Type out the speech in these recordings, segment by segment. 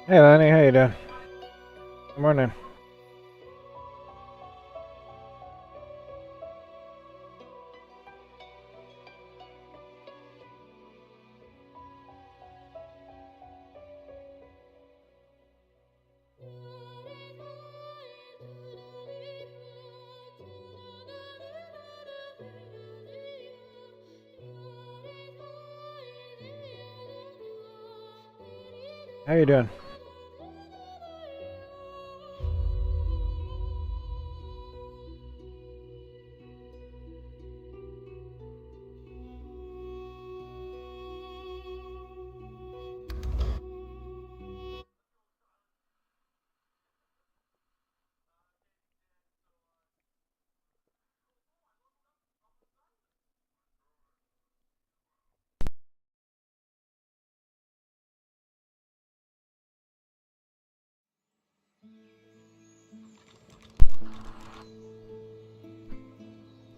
Hey Lenny, how you doing? Good morning. How you doing?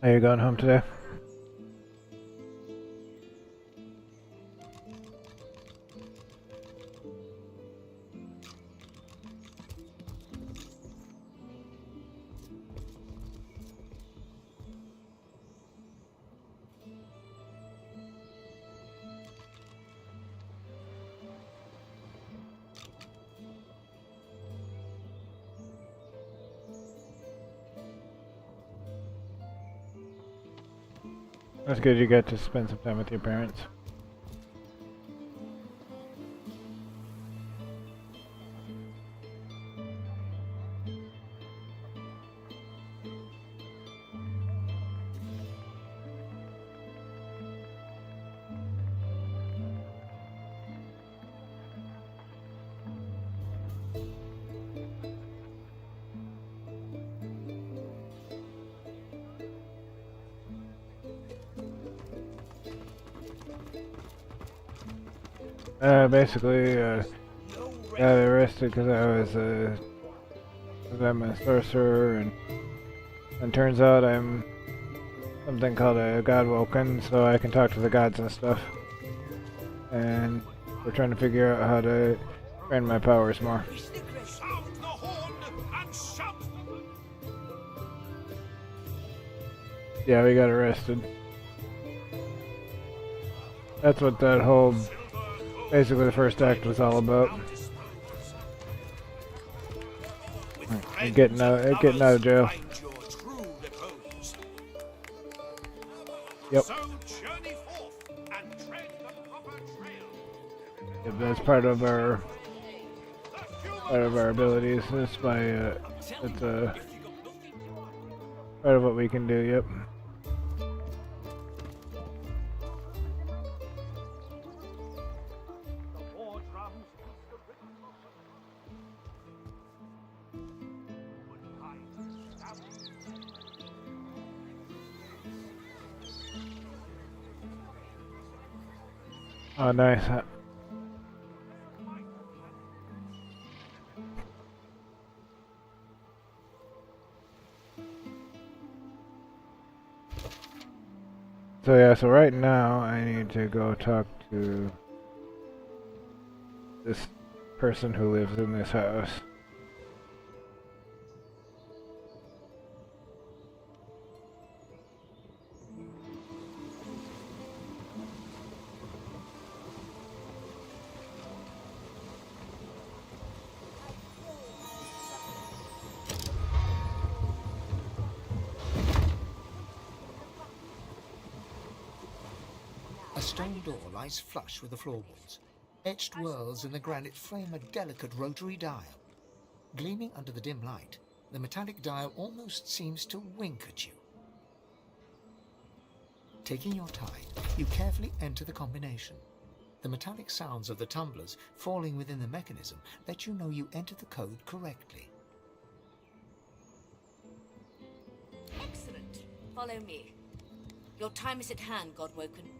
Are you going home today? That's good you got to spend some time with your parents. Basically, got arrested because I'm a sorcerer, and turns out I'm something called a god woken, so I can talk to the gods and stuff. And we're trying to figure out how to train my powers more. Yeah, we got arrested. That's what that whole, basically the first act was all about. Getting out of jail. Yep. Yep, that's part of our abilities. That's that's part of what we can do. Yep. Oh, nice. So yeah, so right now I need to go talk to this person who lives in this house. A stone door lies flush with the floorboards. Etched whorls in the granite frame a delicate rotary dial. Gleaming under the dim light, the metallic dial almost seems to wink at you. Taking your time, you carefully enter the combination. The metallic sounds of the tumblers falling within the mechanism let you know you entered the code correctly. Excellent. Follow me. Your time is at hand, Godwoken.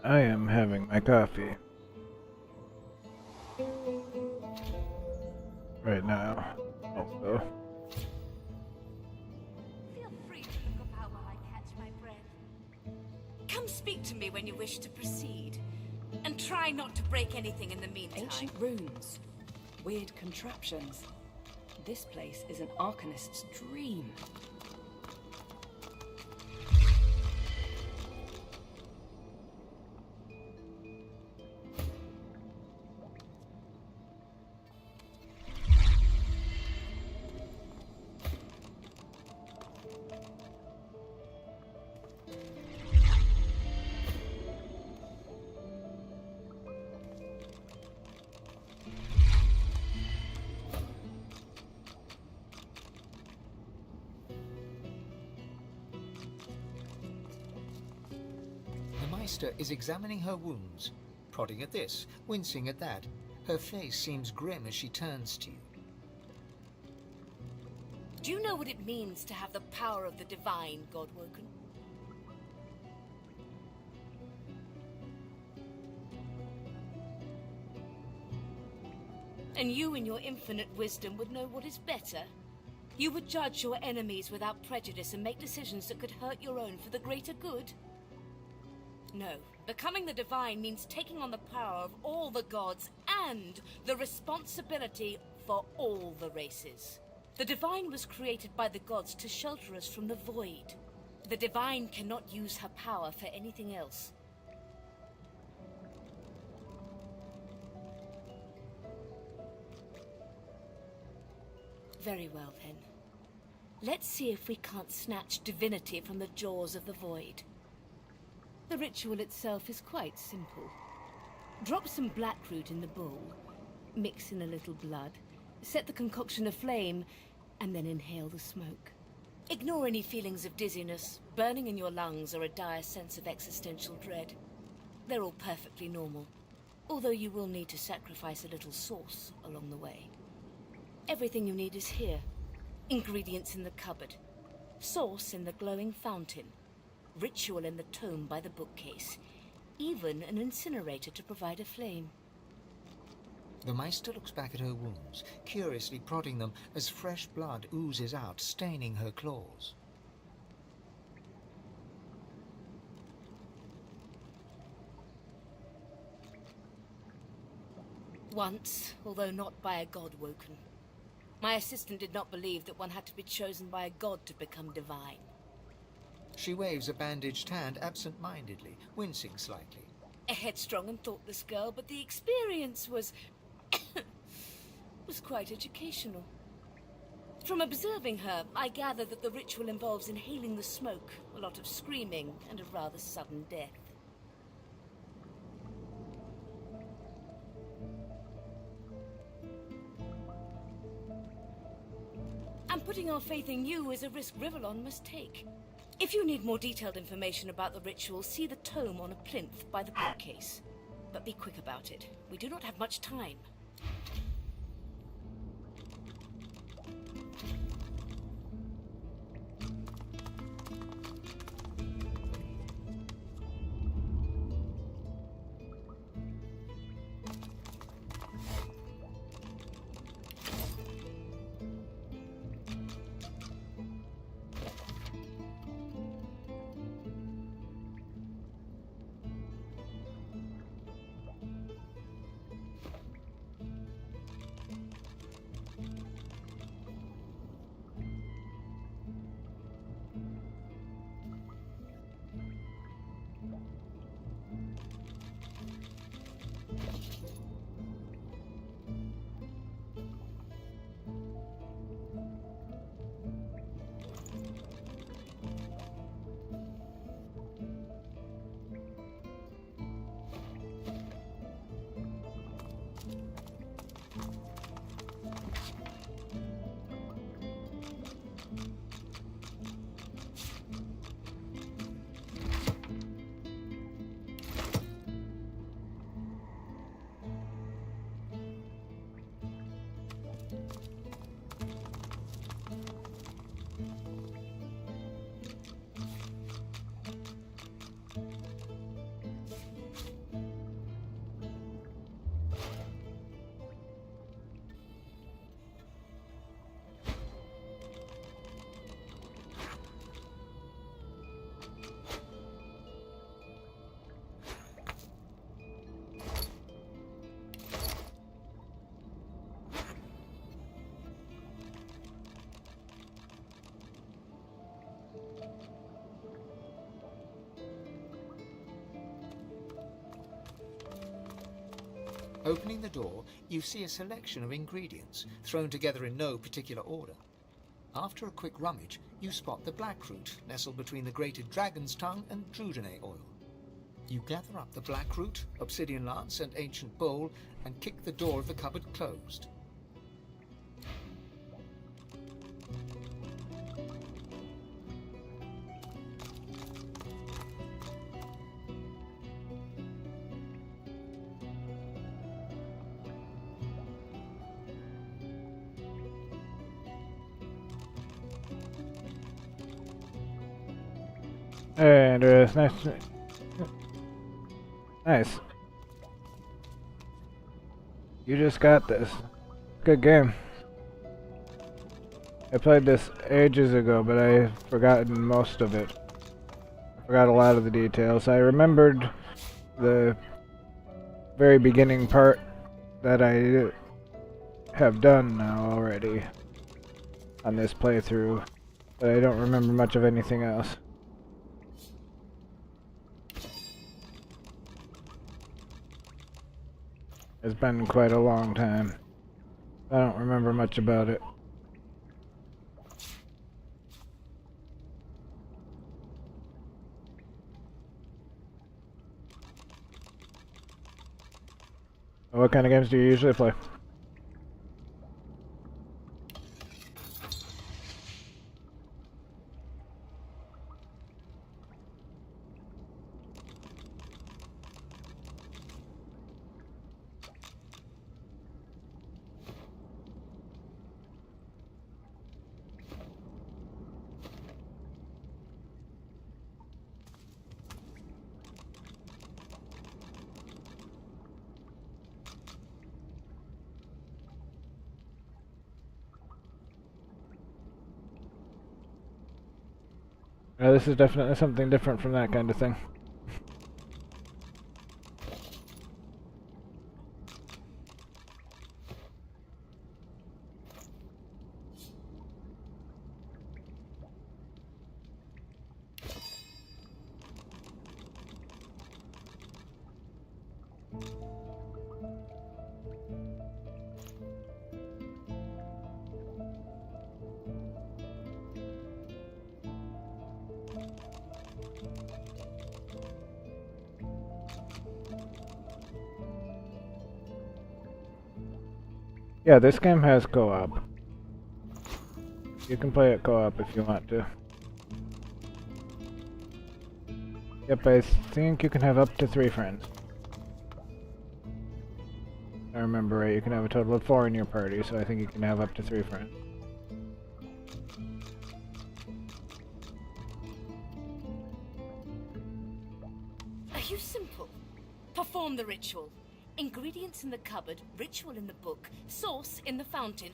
I am having my coffee right now. Also. Feel free to look about while I catch my breath. Come speak to me when you wish to proceed. And try not to break anything in the meantime. Ancient runes. Weird contraptions. This place is an Arcanist's dream. The Meister is examining her wounds, prodding at this, wincing at that. Her face seems grim as she turns to you. Do you know what it means to have the power of the divine, Godwoken? And you, in your infinite wisdom, would know what is better. You would judge your enemies without prejudice and make decisions that could hurt your own for the greater good. No, becoming the divine means taking on the power of all the gods and the responsibility for all the races. The divine was created by the gods to shelter us from the void. The divine cannot use her power for anything else. Very well, then. Let's see if we can't snatch divinity from the jaws of the void. The ritual itself is quite simple. Drop some blackroot in the bowl, mix in a little blood, set the concoction aflame, and then inhale the smoke. Ignore any feelings of dizziness, burning in your lungs, or a dire sense of existential dread. They're all perfectly normal, although you will need to sacrifice a little sauce along the way. Everything you need is here. Ingredients in the cupboard. Sauce in the glowing fountain. Ritual in the tome by the bookcase. Even an incinerator to provide a flame. The Meister looks back at her wounds, curiously prodding them as fresh blood oozes out, staining her claws. Once, although not by a god woken. My assistant did not believe that one had to be chosen by a god to become divine. She waves a bandaged hand absent-mindedly, wincing slightly. A headstrong and thoughtless girl, but the experience was... was quite educational. From observing her, I gather that the ritual involves inhaling the smoke, a lot of screaming, and a rather sudden death. And putting our faith in you is a risk Rivellon must take. If you need more detailed information about the ritual, see the tome on a plinth by the bookcase. But be quick about it. We do not have much time. Opening the door, you see a selection of ingredients, thrown together in no particular order. After a quick rummage, you spot the blackroot nestled between the grated dragon's tongue and drudene oil. You gather up the blackroot, obsidian lance, and ancient bowl, and kick the door of the cupboard closed. Hey, Andreas, nice. Nice. You just got this. Good game. I played this ages ago, but I've forgotten most of it. I forgot a lot of the details. I remembered the very beginning part that I have done now already on this playthrough, but I don't remember much of anything else. It's been quite a long time. I don't remember much about it. What kind of games do you usually play? This is definitely something different from that kind of thing. Yeah, this game has co-op. You can play it co-op if you want to. Yep, I think you can have up to 3 friends. I remember right, you can have a total of 4 in your party, so I think you can have up to 3 friends. Are you simple? Perform the ritual. Ingredients in the cupboard, ritual in the book, source in the fountain.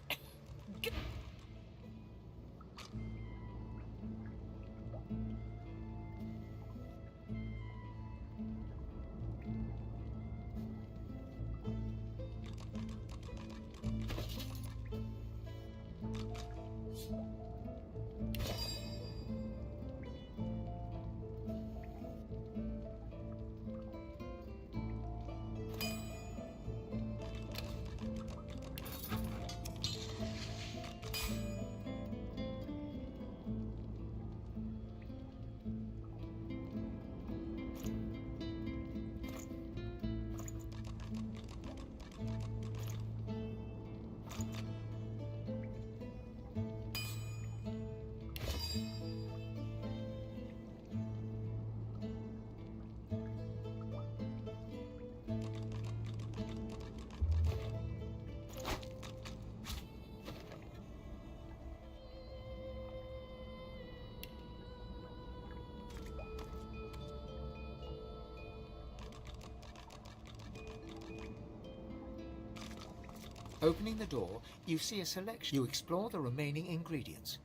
Opening the door, you see a selection. You explore the remaining ingredients.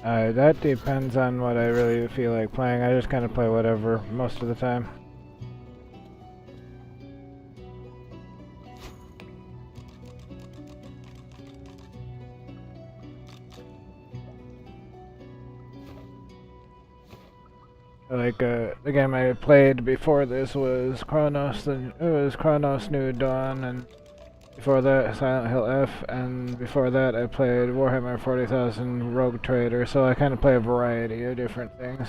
That depends on what I really feel like playing. I just kind of play whatever most of the time. Like, the game I played before this was Chronos, it was Chronos New Dawn, and before that Silent Hill F, and before that I played Warhammer 40,000 Rogue Trader, so I kind of play a variety of different things.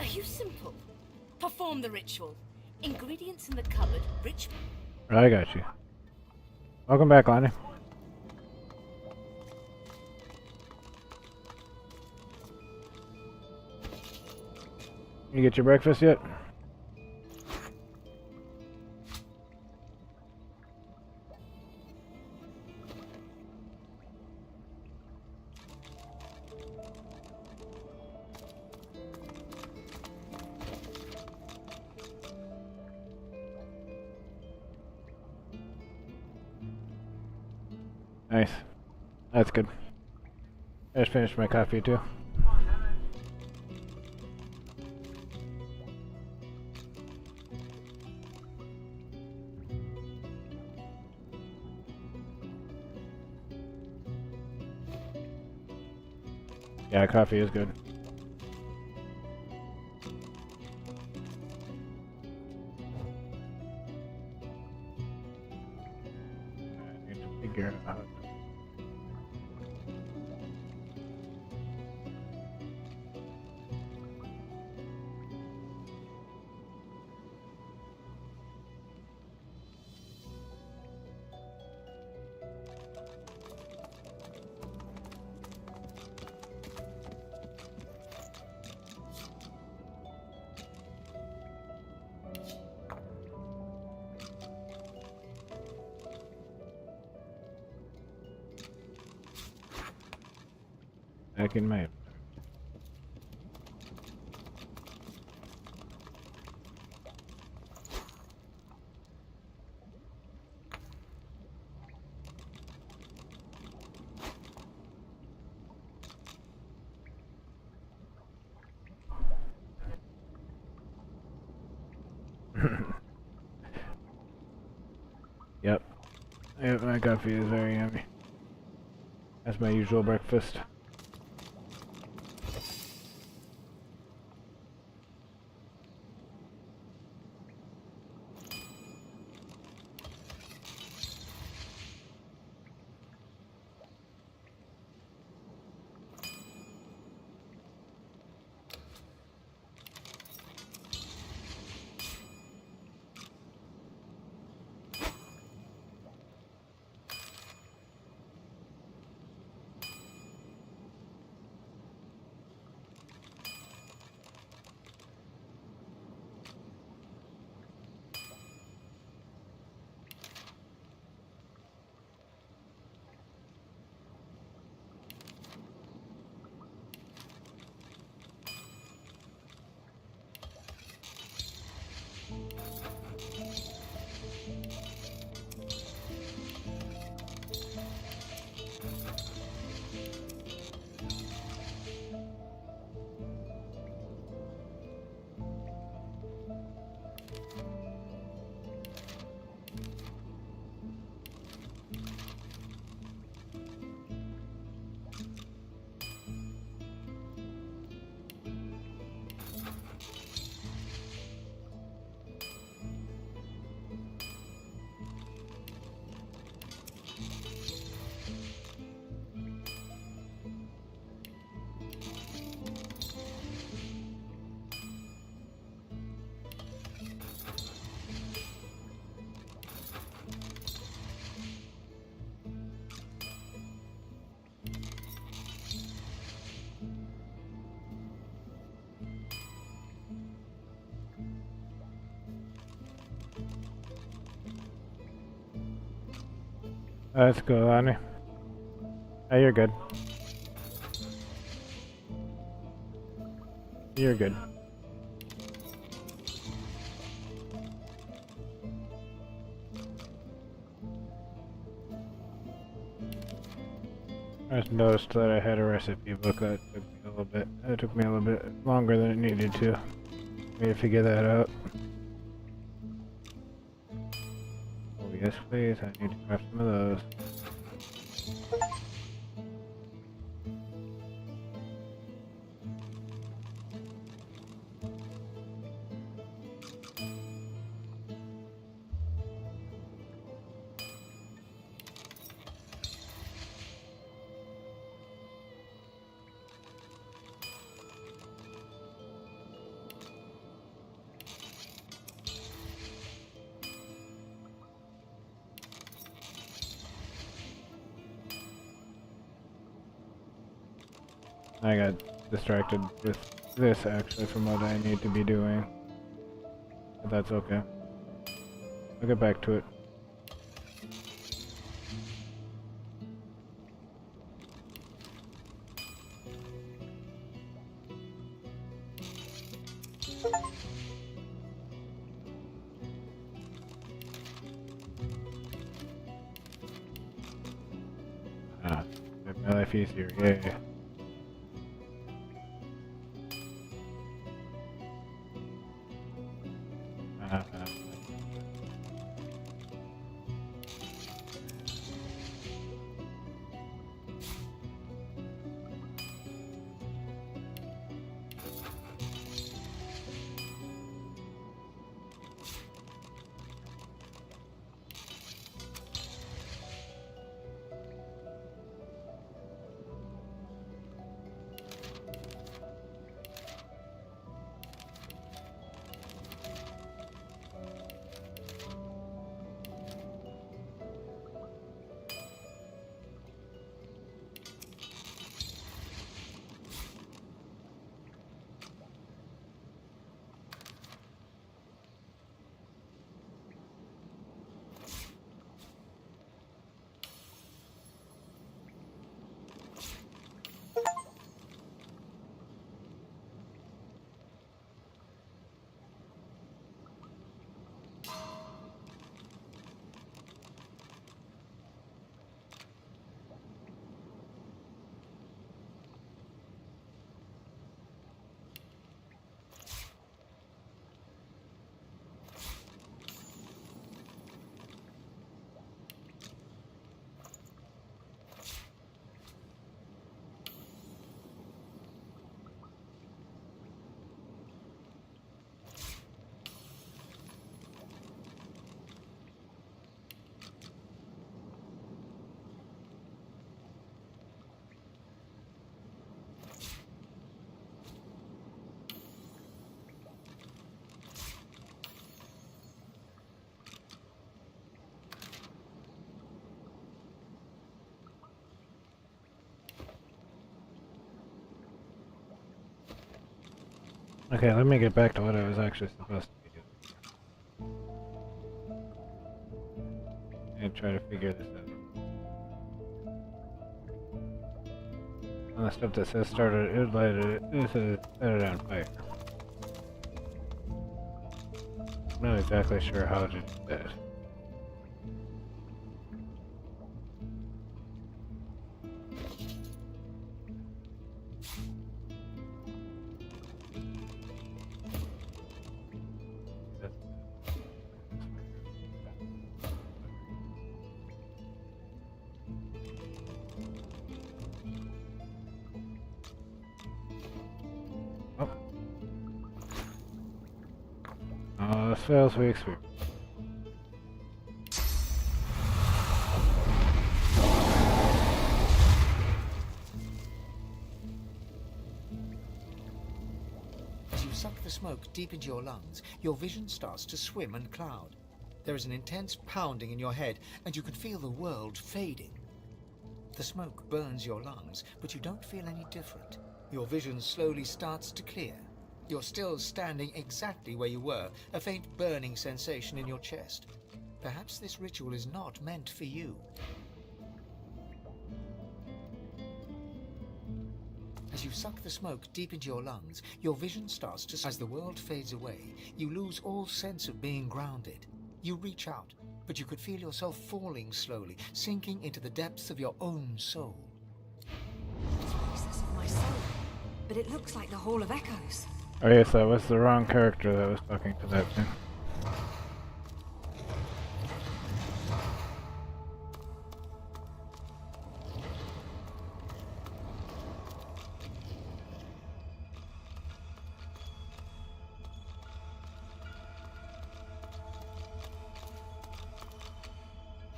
Are you simple? Perform the ritual. Ingredients in the cupboard. Rich. I got you. Welcome back, Lonnie. You get your breakfast yet? Nice. That's good. I just finished my coffee too. Yeah, coffee is good. I need to figure out. checking my... Yep. Yep, my coffee is very yummy. That's my usual breakfast. That's cool, Annie. Oh, you're good. You're good. I just noticed that I had a recipe book that took me a little bit. It took me a little bit longer than it needed to. Me to figure that out. Oh yes, please. I need to craft some of those. I got distracted with this actually from what I need to be doing. But that's okay. I'll get back to it. Ah, make my life easier, yay. Okay, let me get back to what I was actually supposed to be doing. And try to figure this out. On the stuff that says started, it lighted it. This says set it on fire. I'm not exactly sure how to do that. Fails we experience. As you suck the smoke deep into your lungs, your vision starts to swim and cloud. There is an intense pounding in your head, and you can feel the world fading. The smoke burns your lungs, but you don't feel any different. Your vision slowly starts to clear. You're still standing exactly where you were, a faint burning sensation in your chest. Perhaps this ritual is not meant for you. As you suck the smoke deep into your lungs, your vision starts to... As the world fades away, you lose all sense of being grounded. You reach out, but you could feel yourself falling slowly, sinking into the depths of your own soul. It's the recess of my soul, but it looks like the Hall of Echoes. Oh yes, that was the wrong character that was talking to that thing.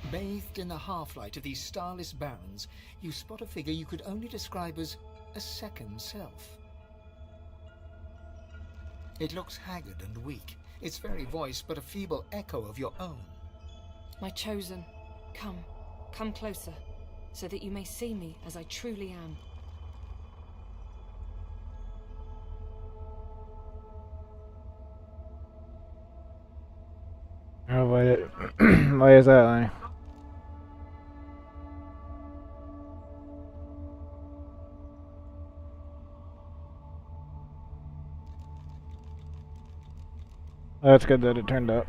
Bathed in the half-light of these starless barrens, you spot a figure you could only describe as a second self. It looks haggard and weak, its very voice but a feeble echo of your own. My chosen, come closer, so that you may see me as I truly am. Oh, why is that, Lenny? Oh, that's good that it turned out.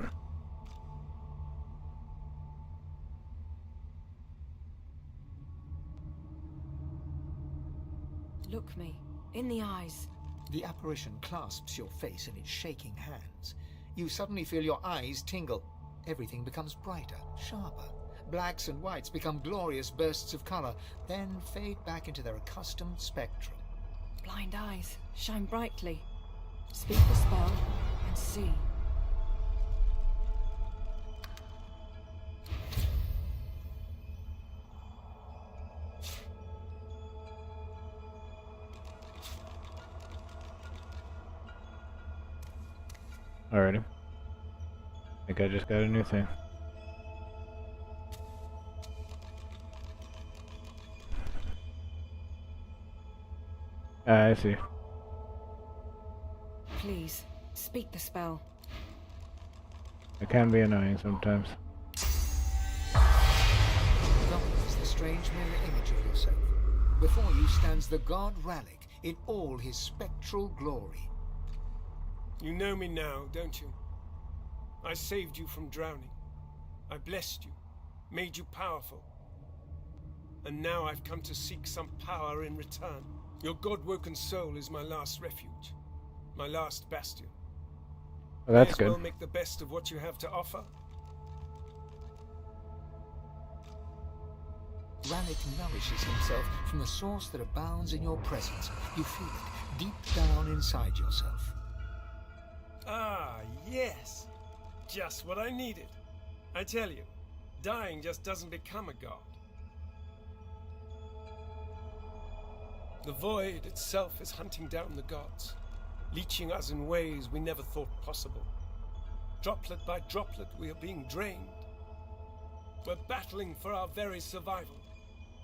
Look me in the eyes. The apparition clasps your face in its shaking hands. You suddenly feel your eyes tingle. Everything becomes brighter, sharper. Blacks and whites become glorious bursts of color, then fade back into their accustomed spectrum. Blind eyes, shine brightly. Speak the spell and see. Alrighty. I think I just got a new thing. Ah, I see. Please, speak the spell. It can be annoying sometimes. Gone is the strange mirror image of yourself. Before you stands the god Ralik in all his spectral glory. You know me now, don't you? I saved you from drowning. I blessed you, made you powerful. And now I've come to seek some power in return. Your god-woken soul is my last refuge, my last bastion. Well, that's May as good. well make the best of what you have to offer. Ralik nourishes himself from the source that abounds in your presence. You feel it deep down inside yourself. Ah, yes. Just what I needed. I tell you, dying just doesn't become a god. The void itself is hunting down the gods, leeching us in ways we never thought possible. Droplet by droplet, we are being drained. We're battling for our very survival.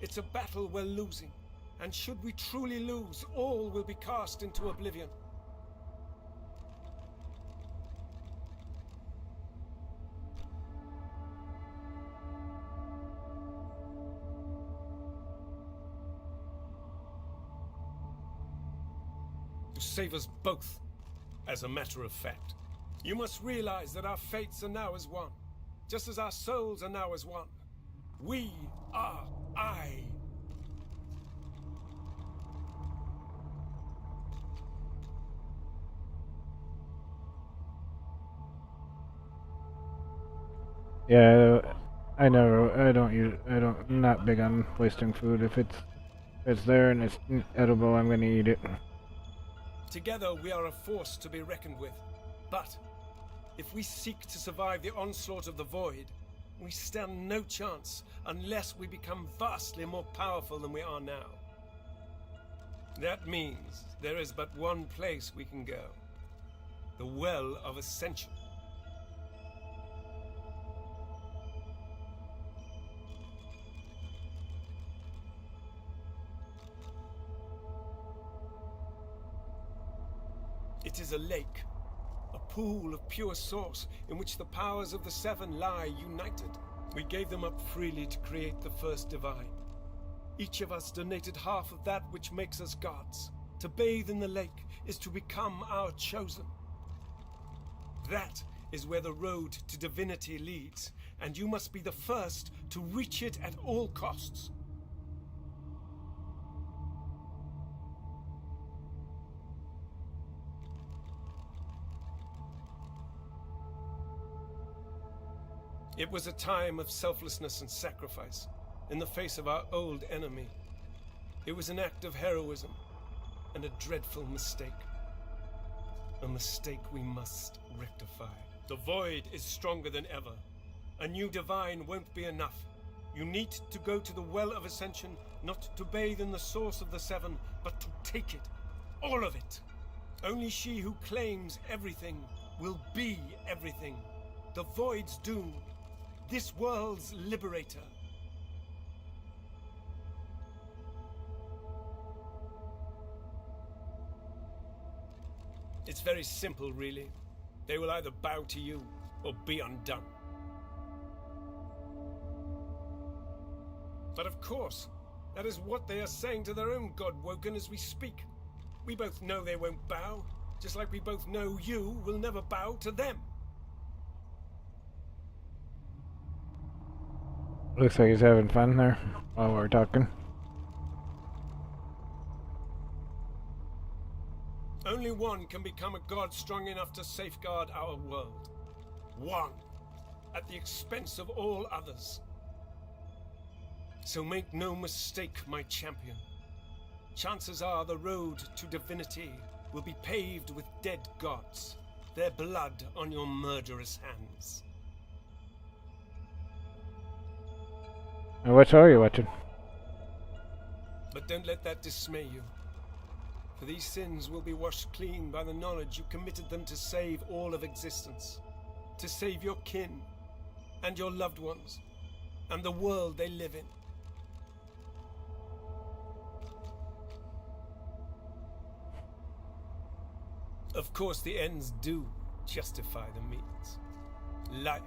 It's a battle we're losing, and should we truly lose, all will be cast into oblivion. save us both, as a matter of fact. You must realize that our fates are now as one, just as our souls are now as one. We are I. Yeah, I never. I don't use. I don't. I'm not big on wasting food. If it's there and it's edible, I'm gonna eat it. Together we are a force to be reckoned with. But if we seek to survive the onslaught of the Void, we stand no chance unless we become vastly more powerful than we are now. That means there is but one place we can go. The Well of Ascension. It is a lake, a pool of pure source in which the powers of the Seven lie united. We gave them up freely to create the first divine. Each of us donated half of that which makes us gods. To bathe in the lake is to become our chosen. That is where the road to divinity leads, and you must be the first to reach it at all costs. It was a time of selflessness and sacrifice, in the face of our old enemy. It was an act of heroism, and a dreadful mistake. A mistake we must rectify. The Void is stronger than ever. A new divine won't be enough. You need to go to the Well of Ascension, not to bathe in the source of the Seven, but to take it. All of it. Only she who claims everything will be everything. The Void's doom. This world's liberator. It's very simple, really. They will either bow to you or be undone. But of course, that is what they are saying to their own God-woken as we speak. We both know they won't bow, just like we both know you will never bow to them. Looks like he's having fun there while we're talking. Only one can become a god strong enough to safeguard our world. One, at the expense of all others. So make no mistake, my champion. Chances are the road to divinity will be paved with dead gods, their blood on your murderous hands. And what show are you watching? But don't let that dismay you. For these sins will be washed clean by the knowledge you committed them to save all of existence. To save your kin, and your loved ones, and the world they live in. Of course, the ends do justify the means. Life,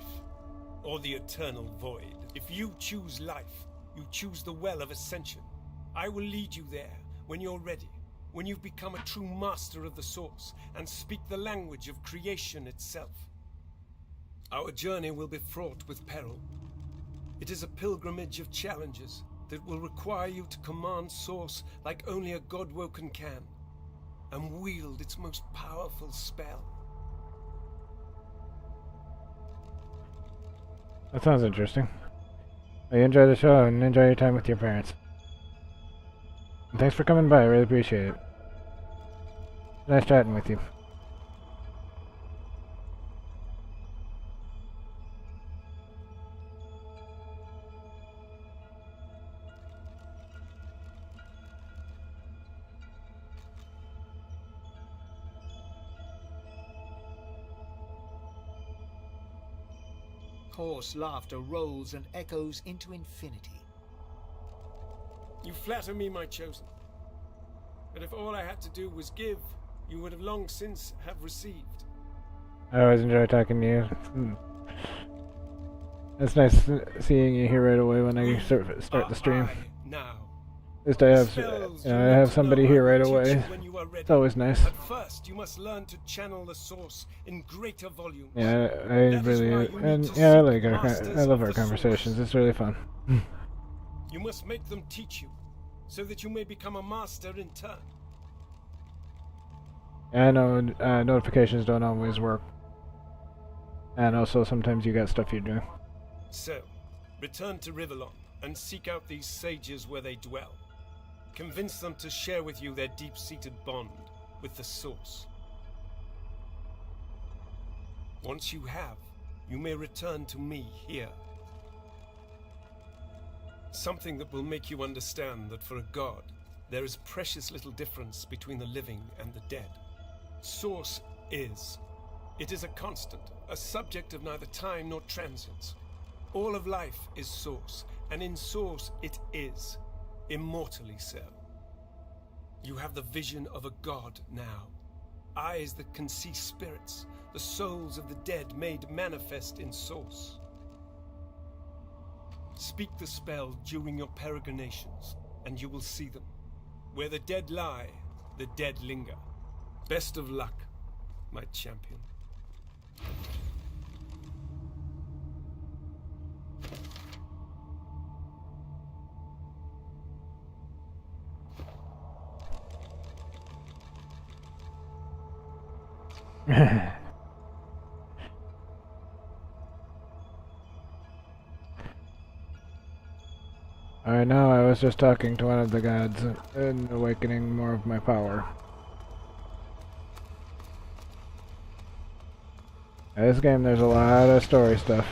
or the eternal void. If you choose life, you choose the Well of Ascension. I will lead you there when you're ready, when you've become a true master of the Source and speak the language of creation itself. Our journey will be fraught with peril. It is a pilgrimage of challenges that will require you to command Source like only a God-woken can, and wield its most powerful spell. That sounds interesting. Well, you enjoy the show and enjoy your time with your parents. And thanks for coming by, I really appreciate it. Nice chatting with you. Hoarse laughter rolls and echoes into infinity. You flatter me, my chosen. But if all I had to do was give, you would have long since have received. I always enjoy talking to you. It's nice seeing you here right away when I start the stream. Now. least I have, Spells I you have need to somebody know, here I right will teach away. you when you are ready. It's always nice. But first, you must learn to channel the source in greater volumes. Yeah, I That is really, why you need and to yeah, I seek like our, masters I love of our the source. conversations. It's really fun. You must make them teach you, so that you may become a master in turn. I know notifications don't always work, and also sometimes you got stuff you do. So, return to Rivellon and seek out these sages where they dwell. Convince them to share with you their deep-seated bond with the source. Once you have, you may return to me here. Something that will make you understand that for a god, there is precious little difference between the living and the dead. Source is. It is a constant, a subject of neither time nor transience. All of life is source, and in source it is, immortally so. You have the vision of a god now. Eyes that can see spirits, the souls of the dead made manifest in source. Speak the spell during your peregrinations, and you will see them. Where the dead lie, the dead linger. Best of luck, my champion. I know, I was just talking to one of the gods and awakening more of my power. In this game there's a lot of story stuff.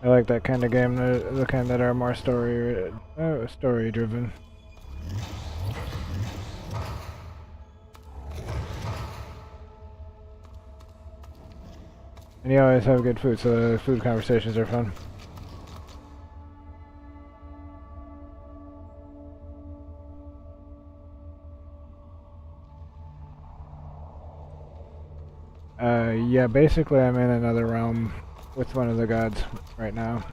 I like that kind of game, the kind that are more story driven. And you always have good food, so the food conversations are fun. Yeah, basically I'm in another realm with one of the gods right now.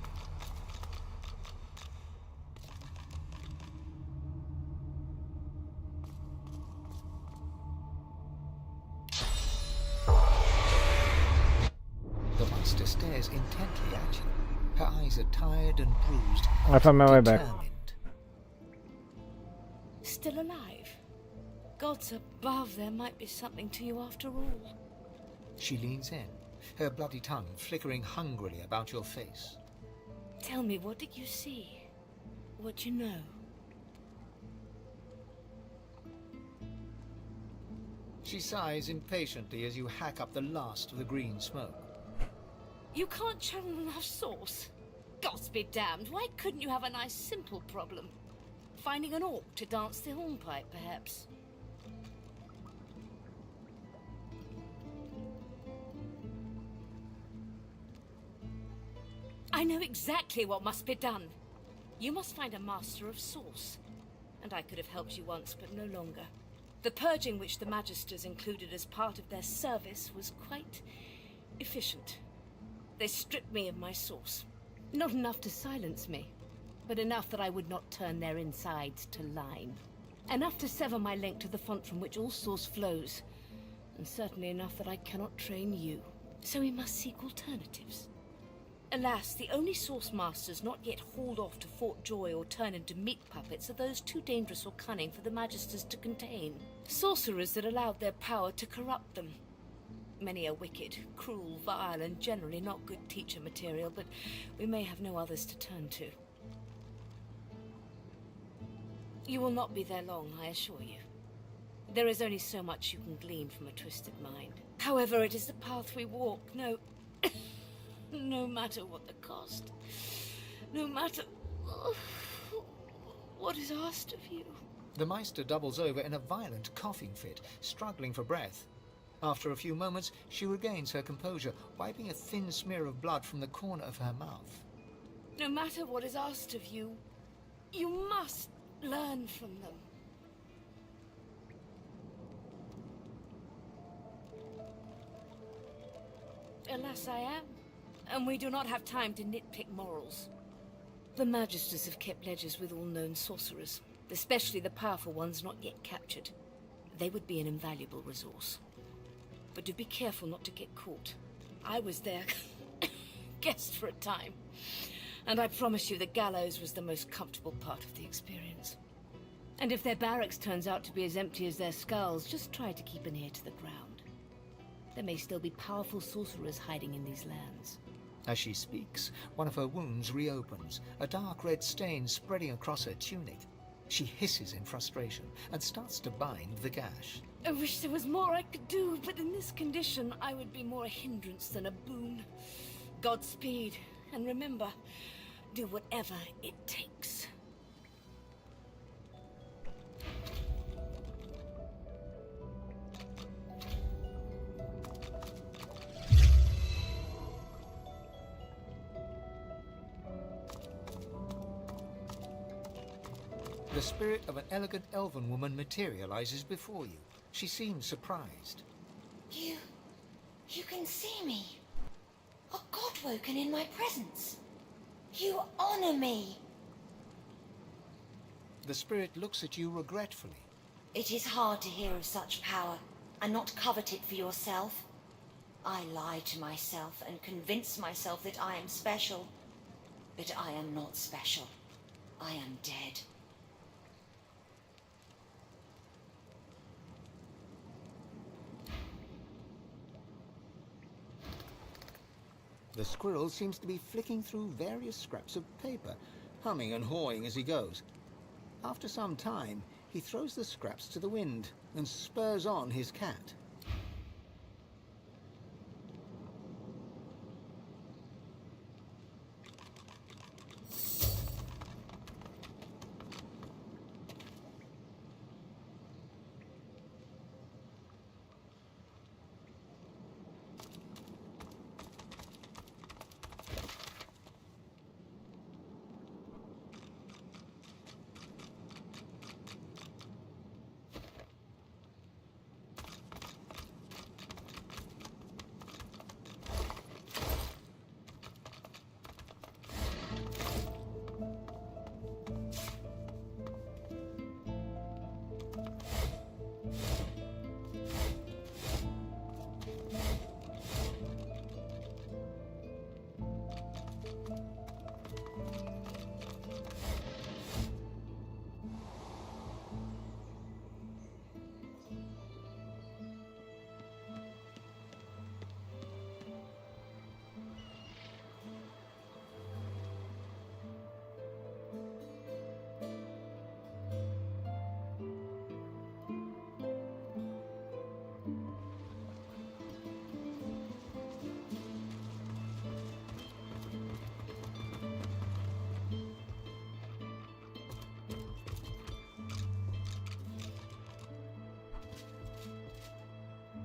The monster stares intently at you. Her eyes are tired and bruised. I found my way back. Determined. Still alive? Gods above, there might be something to you after all. She leans in, her bloody tongue flickering hungrily about your face. Tell me, what did you see? What you know? She sighs impatiently as you hack up the last of the green smoke. You can't channel enough source? Gods be damned, why couldn't you have a nice simple problem? Finding an orc to dance the hornpipe, perhaps? I know exactly what must be done. You must find a master of source. And I could have helped you once, but no longer. The purging which the Magisters included as part of their service was quite efficient. They stripped me of my source. Not enough to silence me, but enough that I would not turn their insides to lime. Enough to sever my link to the font from which all source flows. And certainly enough that I cannot train you. So we must seek alternatives. Alas, the only source masters not yet hauled off to Fort Joy or turn into meat puppets are those too dangerous or cunning for the Magisters to contain. Sorcerers that allowed their power to corrupt them. Many are wicked, cruel, vile, and generally not good teacher material, but we may have no others to turn to. You will not be there long, I assure you. There is only so much you can glean from a twisted mind. However, it is the path we walk, no matter what the cost. No matter what is asked of you. The Meister doubles over in a violent coughing fit, struggling for breath. After a few moments, she regains her composure, wiping a thin smear of blood from the corner of her mouth. No matter what is asked of you, you must learn from them. alas I am. And we do not have time to nitpick morals. The Magisters have kept ledgers with all known sorcerers, especially the powerful ones not yet captured. They would be an invaluable resource. But do be careful not to get caught. I was their guest for a time, and I promise you the gallows was the most comfortable part of the experience. And if their barracks turns out to be as empty as their skulls, just try to keep an ear to the ground. There may still be powerful sorcerers hiding in these lands. As she speaks, one of her wounds reopens, a dark red stain spreading across her tunic. She hisses in frustration and starts to bind the gash. I wish there was more I could do, but in this condition, I would be more a hindrance than a boon. Godspeed, and remember, do whatever it takes. The spirit of an elegant elven woman materializes before you. She seems surprised. You can see me. A god woken in my presence. You honor me. The spirit looks at you regretfully. It is hard to hear of such power and not covet it for yourself. I lie to myself and convince myself that I am special. But I am not special. I am dead. The squirrel seems to be flicking through various scraps of paper, humming and hawing as he goes. After some time, he throws the scraps to the wind and spurs on his cat.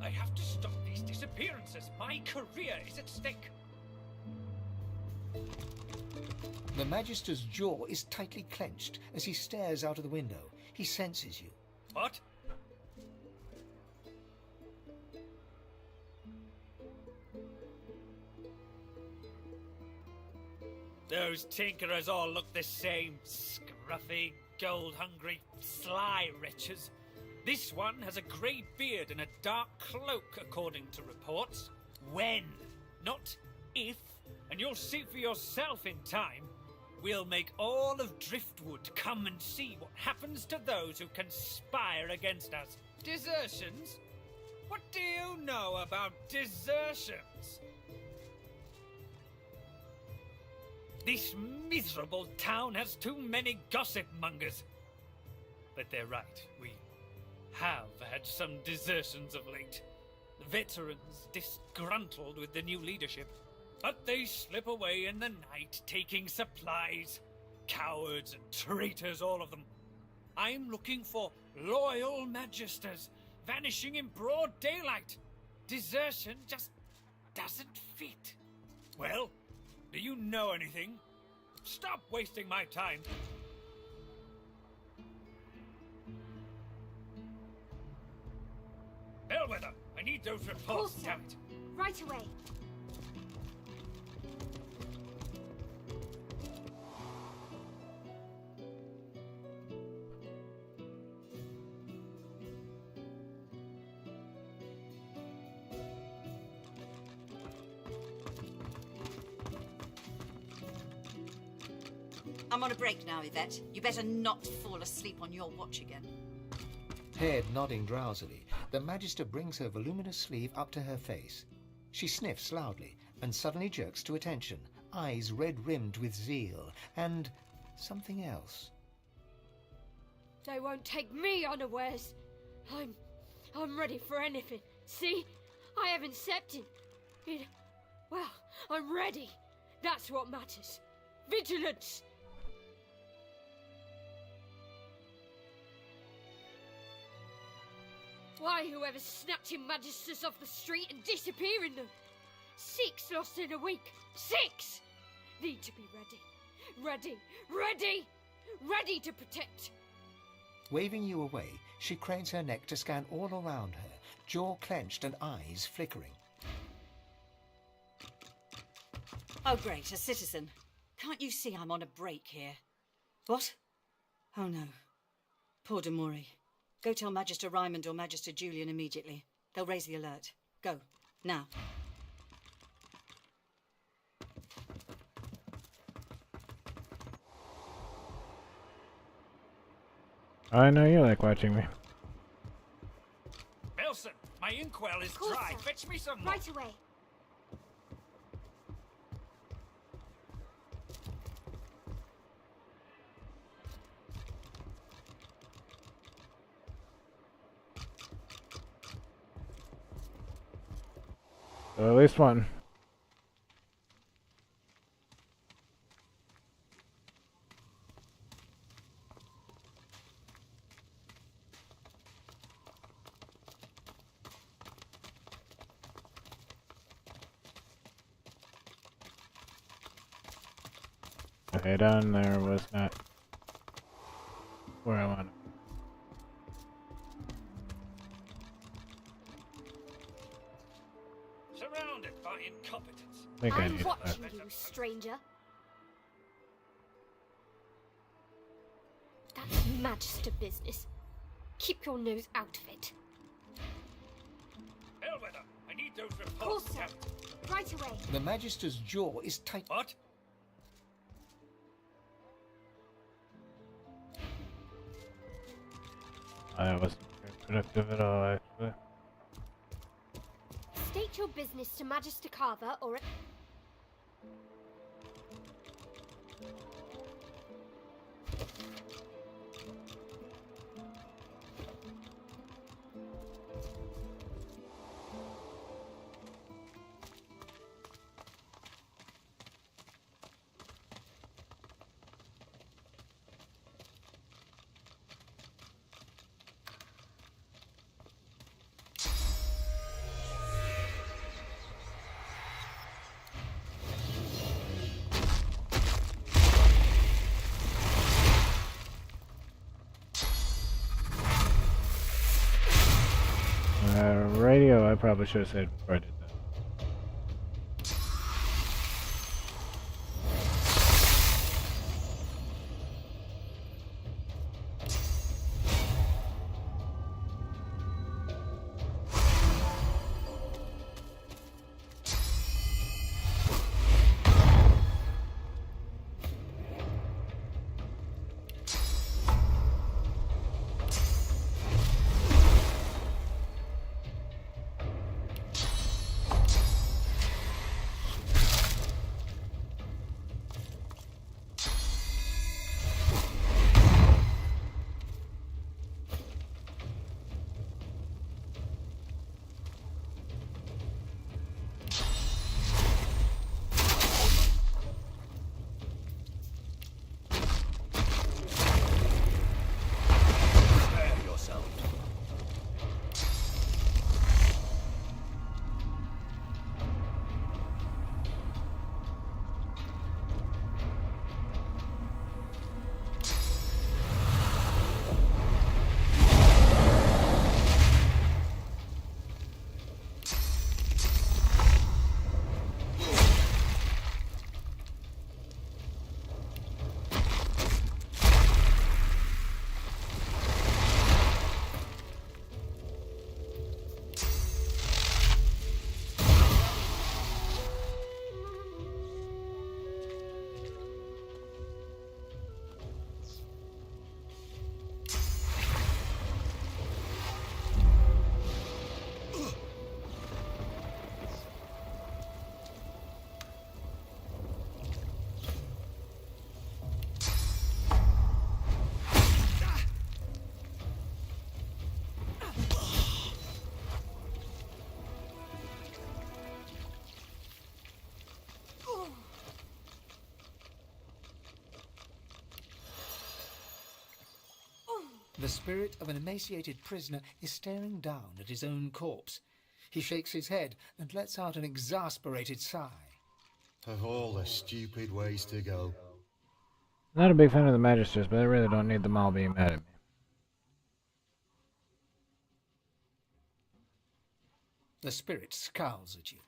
I have to stop these disappearances. My career is at stake. The Magister's jaw is tightly clenched as he stares out of the window. He senses you. What? Those tinkerers all look the same. Scruffy, gold-hungry, sly wretches. This one has a grey beard and a dark cloak, according to reports. When, not if, and you'll see for yourself in time. We'll make all of Driftwood come and see what happens to those who conspire against us. Desertions? What do you know about desertions? This miserable town has too many gossip mongers. But they're right, we have had some desertions of late. Veterans disgruntled with the new leadership. But they slip away in the night, taking supplies. Cowards and traitors, all of them. I'm looking for loyal magisters, vanishing in broad daylight. Desertion just doesn't fit. Well, do you know anything? Stop wasting my time. Bellwether, I need those reports, damn it. Right away. I'm on a break now, Yvette. You better not fall asleep on your watch again. Head nodding drowsily, the Magister brings her voluminous sleeve up to her face. She sniffs loudly and suddenly jerks to attention, eyes red-rimmed with zeal, and something else. They won't take me unawares. I'm ready for anything. See? I haven't stepped in. Well, I'm ready. That's what matters. Vigilance! Why, whoever's snatching Magisters off the street and disappearing them? 6 lost in a week. 6! Need to be ready. Ready to protect. Waving you away, she cranes her neck to scan all around her, jaw clenched and eyes flickering. Oh, great, a citizen. Can't you see I'm on a break here? What? Oh, no. Poor Demori. Go tell Magister Raymond or Magister Julian immediately. They'll raise the alert. Go. Now. I know you like watching me. Belson, my inkwell is course, dry. sir. Fetch me some more. Right away. So at least one. Okay, down there was not where I wanted. Surrounded by incompetence. I think I I'm need watching that. you, stranger. That's Magister business. Keep your nose out of it. Bellwether, I need those reports. Course, sir. Captain. Right away. The Magister's jaw is tight. What? I wasn't very productive at all, actually. State your business to Magister Carver or... Radio, I probably should have said before I did that. The spirit of an emaciated prisoner is staring down at his own corpse. He shakes his head and lets out an exasperated sigh. Of all the stupid ways to go. Not a big fan of the Magisters, but I really don't need them all being mad at me. The spirit scowls at you.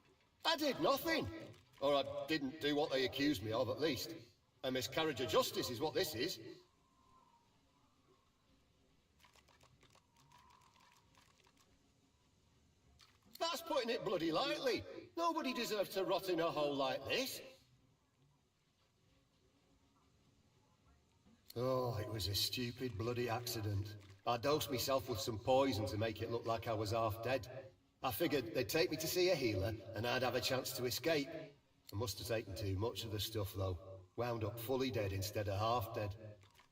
I did nothing. Or I didn't do what they accused me of, at least. A miscarriage of justice is what this is. That's putting it bloody lightly. Nobody deserves to rot in a hole like this. Oh, it was a stupid bloody accident. I dosed myself with some poison to make it look like I was half dead. I figured they'd take me to see a healer, and I'd have a chance to escape. I must have taken too much of the stuff, though. Wound up fully dead instead of half dead.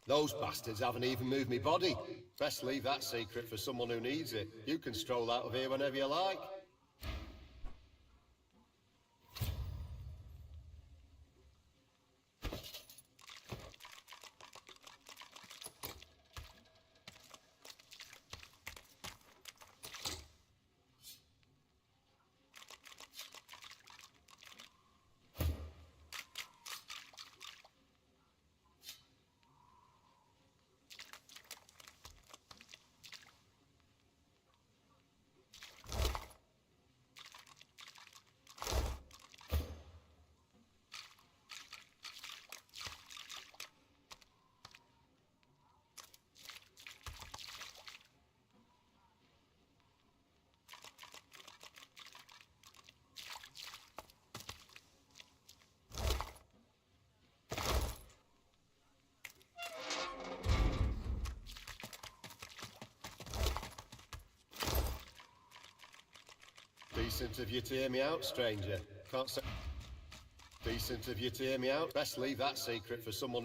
Those bastards haven't even moved me body. Best leave that secret for someone who needs it. You can stroll out of here whenever you like. Decent of you to hear me out, stranger. Can't say... Decent of you to hear me out. Best leave that secret for someone...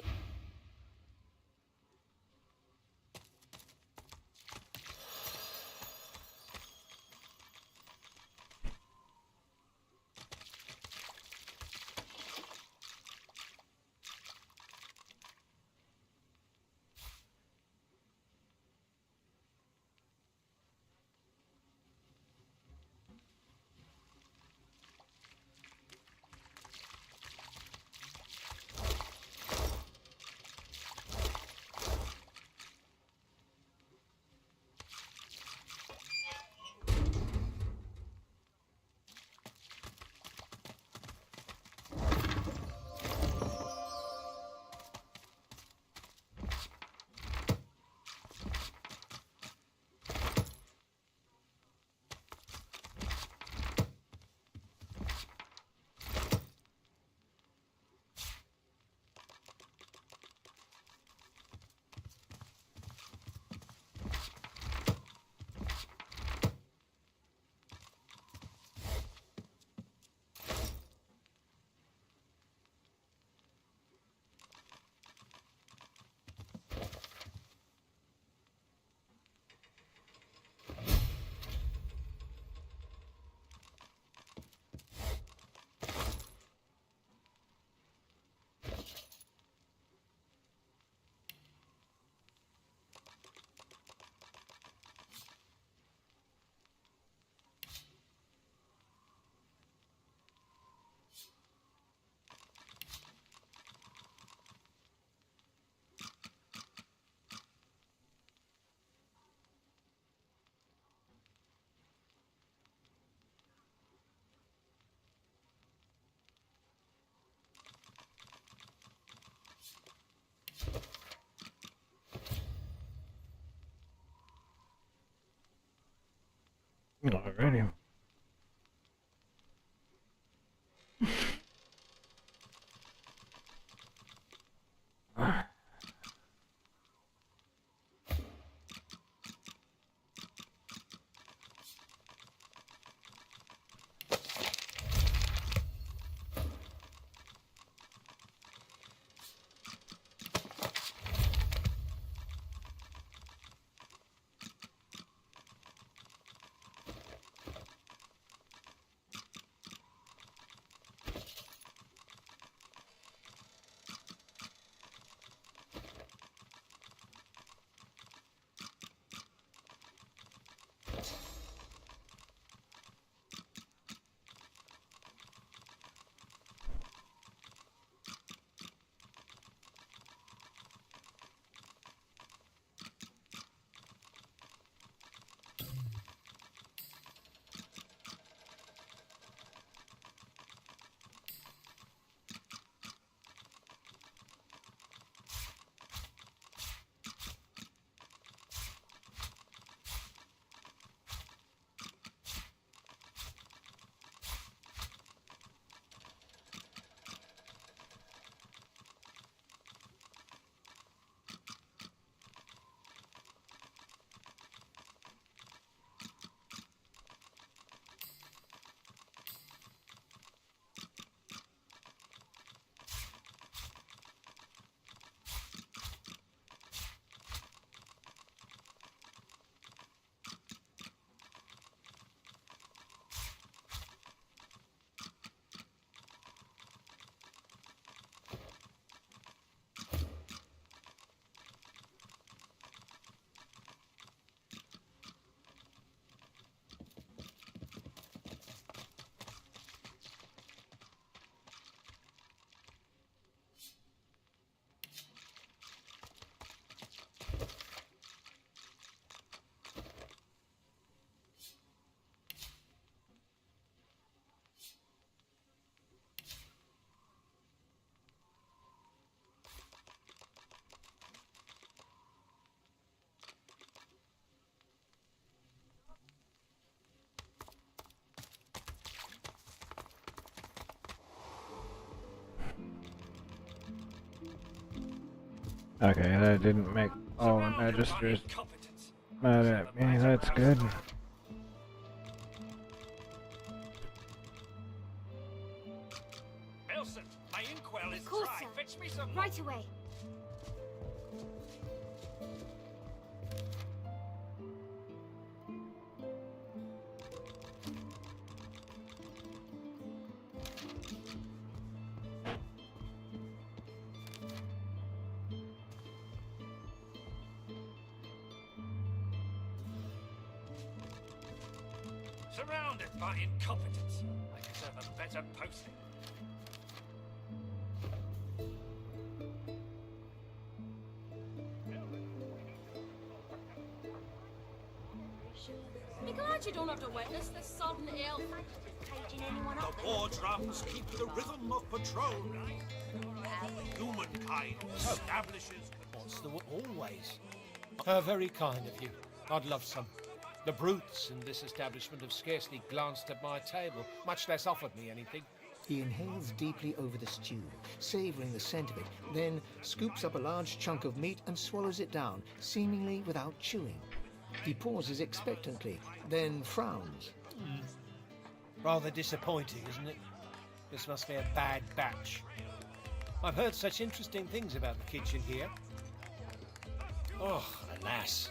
Alrighty. Okay, that didn't make all the magisters mad at me. That's good. Elson, my inkwell is Of course, dry. sir. Fetch me some Right away. Surrounded by incompetence. I deserve a better posting. Be glad you don't have to witness this sudden ill. The war drums keep the rhythm of patrol. Humankind establishes... What's the always? Very kind of you. I'd love some. The brutes in this establishment have scarcely glanced at my table, much less offered me anything. He inhales deeply over the stew, savouring the scent of it, then scoops up a large chunk of meat and swallows it down, seemingly without chewing. He pauses expectantly, then frowns. Rather disappointing, isn't it? This must be a bad batch. I've heard such interesting things about the kitchen here. Oh, alas.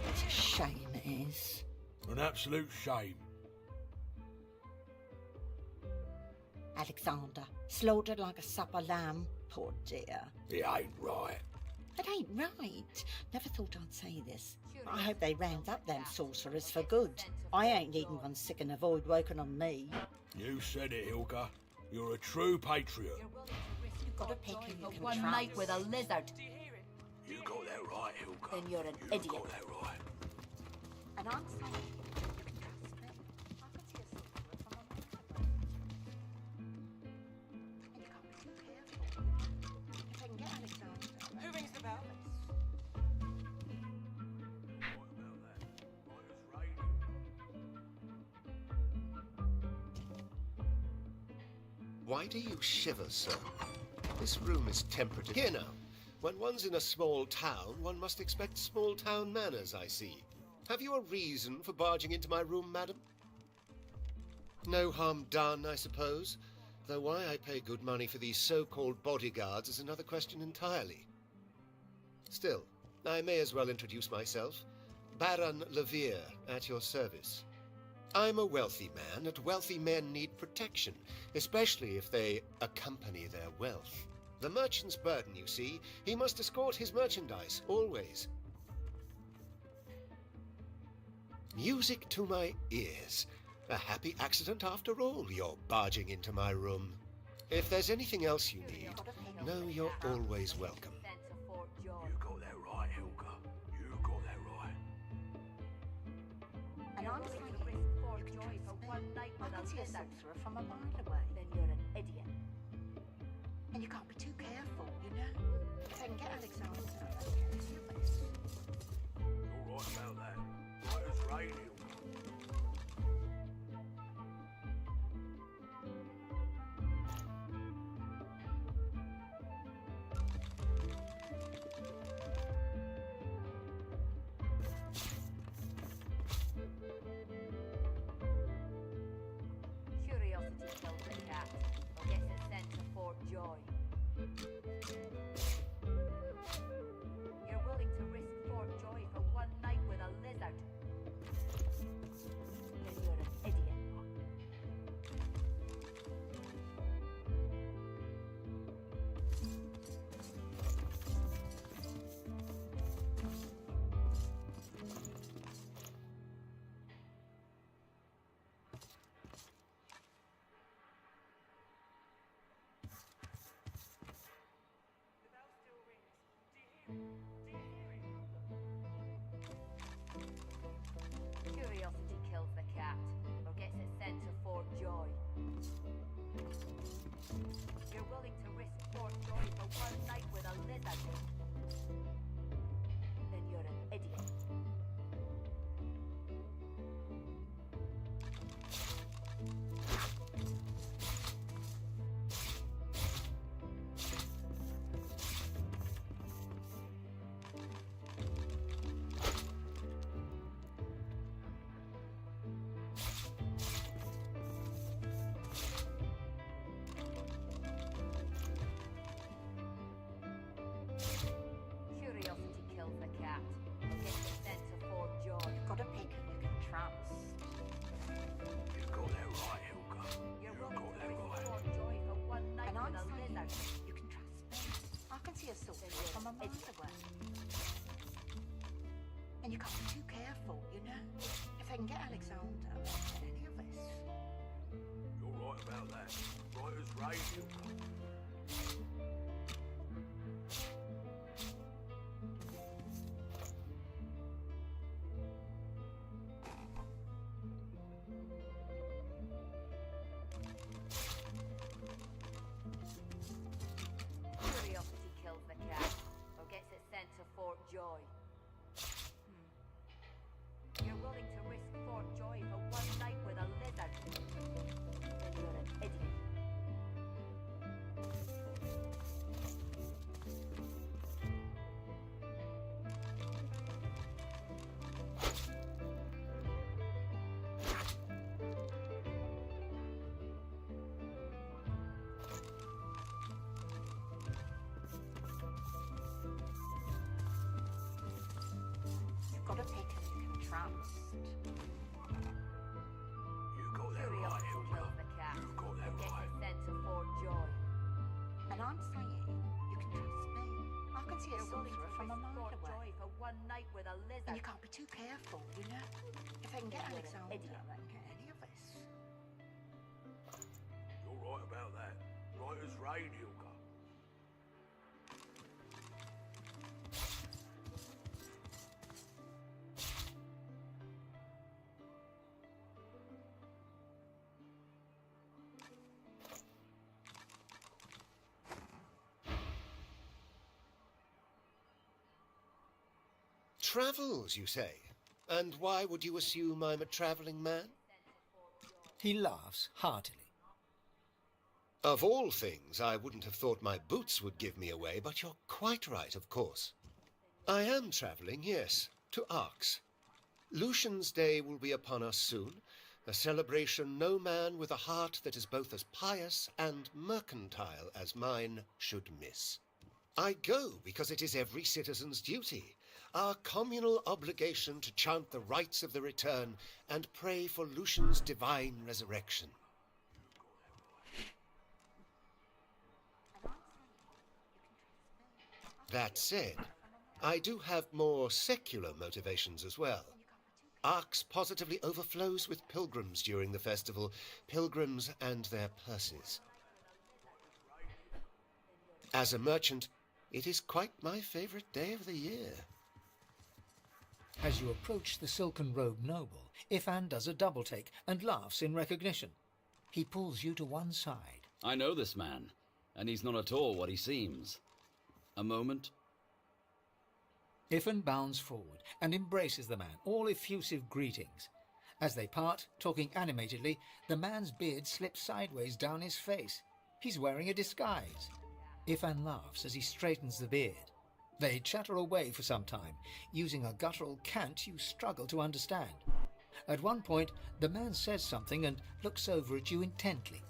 It's a shame, it is. An absolute shame. Alexander, slaughtered like a supper lamb. Poor dear. It ain't right. It ain't right. Never thought I'd say this. I hope they round up them sorcerers for good. I ain't needing one sick and avoid working on me. You said it, Hilka. You're a true patriot. You've got to pick who you can One trust. night with a lizard. You got that right, Hilka. Then you're an You idiot. got that right. And I'm saying Who rings the bell? Why do you shiver, sir? This room is temperature. Here now. When one's in a small town, one must expect small town manners, I see. Have you a reason for barging into my room, madam? No harm done, I suppose. Though why I pay good money for these so-called bodyguards is another question entirely. Still, I may as well introduce myself. Baron Levere, at your service. I'm a wealthy man, and wealthy men need protection, especially if they accompany their wealth. The merchant's burden, you see. He must escort his merchandise, always. Music to my ears. A happy accident after all, you're barging into my room. If there's anything else you need, know you're always welcome. You got that right, Hilka. You got that right. And I'm saying I can see a sorcerer from a mile away. Then you're an idiot. And you can't be too careful, you know? If I can get Alexander. You're right about that. Right as rain, Hilka. Curiosity kills the cat, or gets it sent to Fort Joy. You're willing to risk Fort Joy for one night with a lizard. Then you're an idiot. You're willing to risk Fort Joy for one night with a lizard? Then you're an idiot. Curiosity kills the cat. Get the sense of Fort Joy. You've got a pick and you can trust. You got that right, Helga. You're You willing got to that risk right. Fort Joy for one night And I'm with a saying lizard? you can trust me. I can see a sword from a mile away. And you can't be too careful, you know? If I can get Alexander or any of us. You're right about that. Right as rain, Helga. Curiosity kills the cat, or gets its scent of Fort Joy. You're willing to risk Fort Joy for one night with a lizard? Then you're an idiot. You've got a pick and you can trust. You got that right, Curiosity Helga. kills the cat, You got that or gets right. its scent of Fort Joy. And I'm saying you can trust me. I can see a You're willing to sorcerer from a risk mile Fort away. Joy for one night with a And lizard? you can't be too careful, you know? If I can get Then you're an Alexander idiot. and get any of us. You're right about that. Right as rain, Helga. Travels, you say? And why would you assume I'm a travelling man? He laughs heartily. Of all things, I wouldn't have thought my boots would give me away, but you're quite right, of course. I am travelling, yes, to Arx. Lucian's Day will be upon us soon, a celebration no man with a heart that is both as pious and mercantile as mine should miss. I go because it is every citizen's duty, our communal obligation to chant the rites of the return and pray for Lucian's divine resurrection. That said, I do have more secular motivations as well. Arx positively overflows with pilgrims during the festival, pilgrims and their purses. As a merchant, it is quite my favorite day of the year. As you approach the silken-robed noble, Ifan does a double-take and laughs in recognition. He pulls you to one side. I know this man, and he's not at all what he seems. A moment. Ifan bounds forward and embraces the man, all effusive greetings. As they part, talking animatedly, the man's beard slips sideways down his face. He's wearing a disguise. Ifan laughs as he straightens the beard. They chatter away for some time, using a guttural cant you struggle to understand. At one point, the man says something and looks over at you intently.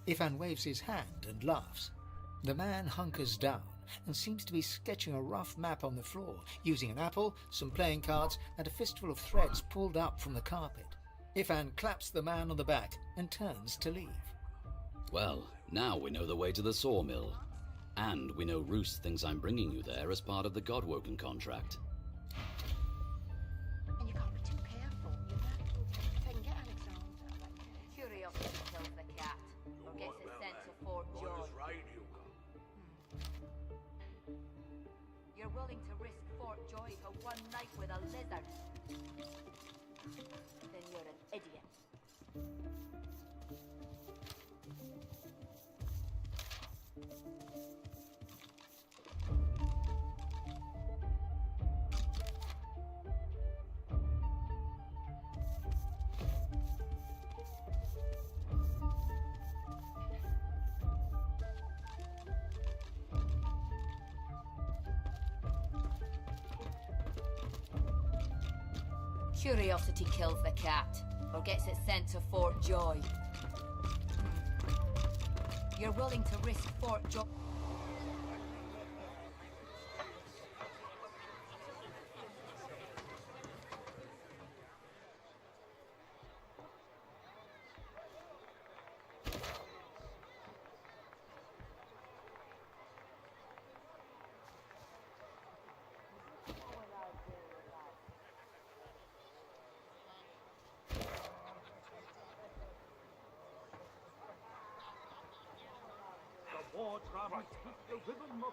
Ifan waves his hand and laughs. The man hunkers down and seems to be sketching a rough map on the floor, using an apple, some playing cards, and a fistful of threads pulled up from the carpet. Ifan claps the man on the back and turns to leave. Well, now we know the way to the sawmill. And we know Roos thinks I'm bringing you there as part of the Godwoken contract. And you can't be too careful, you know? If I can get Alexander. Curiosity kills the cat, or gets its scent of Fort Joy. Right as rain, Helga. You're willing to risk Fort Joy for one night with a lizard? Then you're an idiot. Curiosity kills the cat, or gets it sent to Fort Joy. You're willing to risk Fort Joy?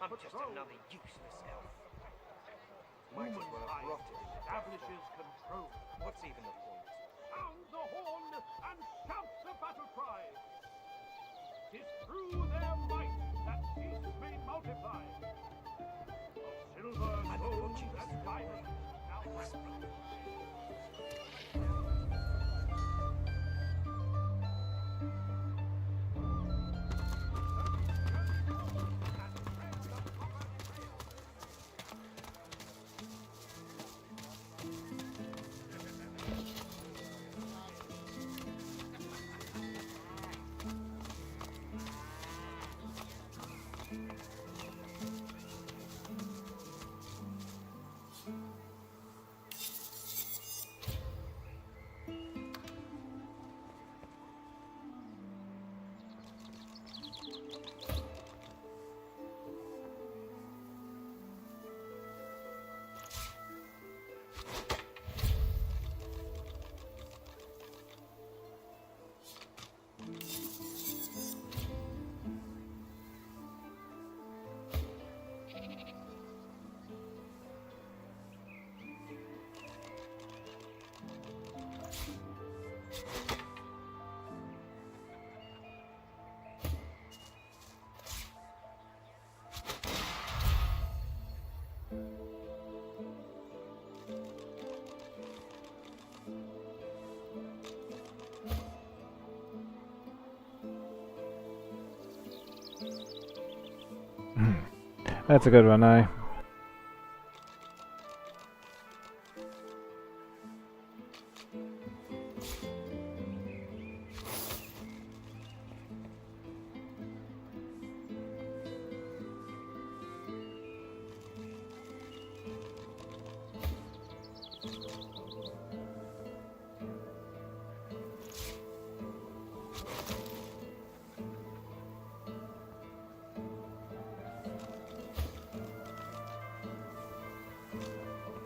I'm just another useless elf. Might as well have rotted in the establishes control. What's even the point? Sound the horn and shout the battle cry. 'Tis through their might that peace may multiply. Of silver, gold, and diamonds. That's a good one, I.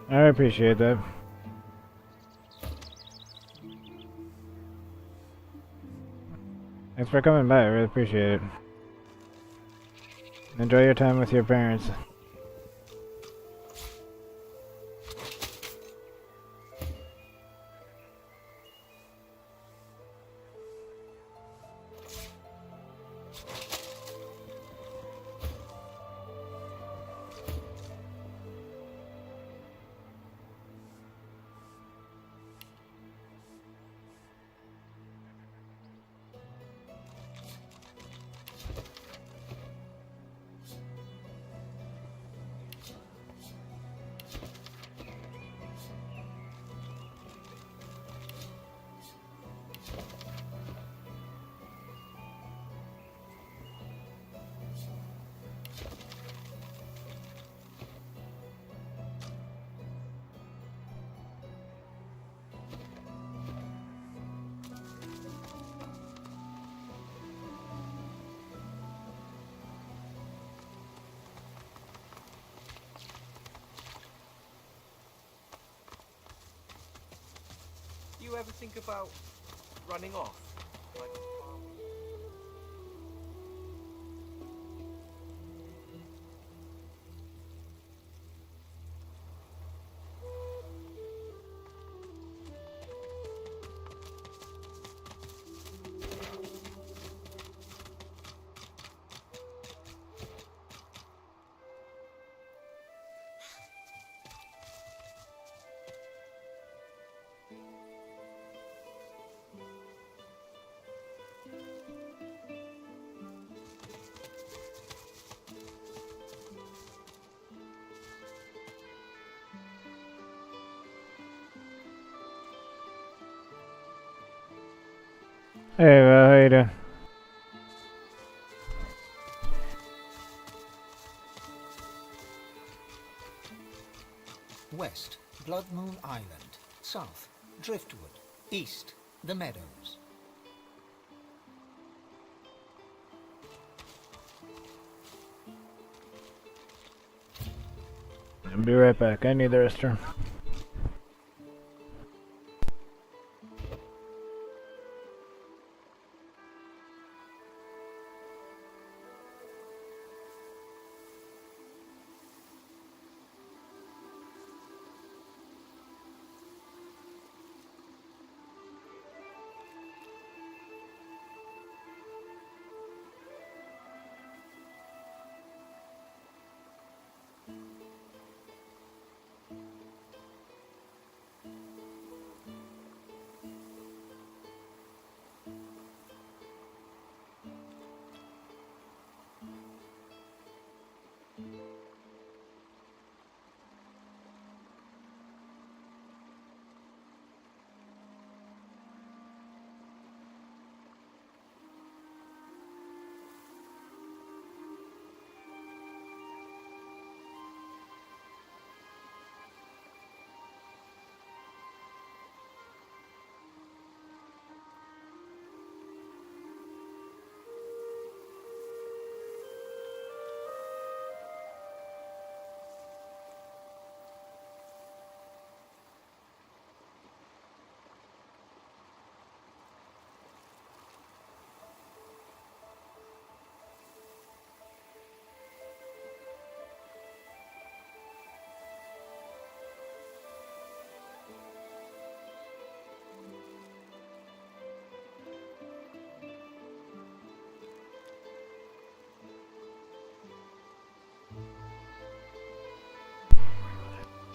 I appreciate that. Thanks for coming by, I really appreciate it. Enjoy your time with your parents. You ever think about running off? Like Hey, how you doing? West, Blood Moon Island. South, Driftwood. East, the Meadows. I'll be right back. I need the restroom.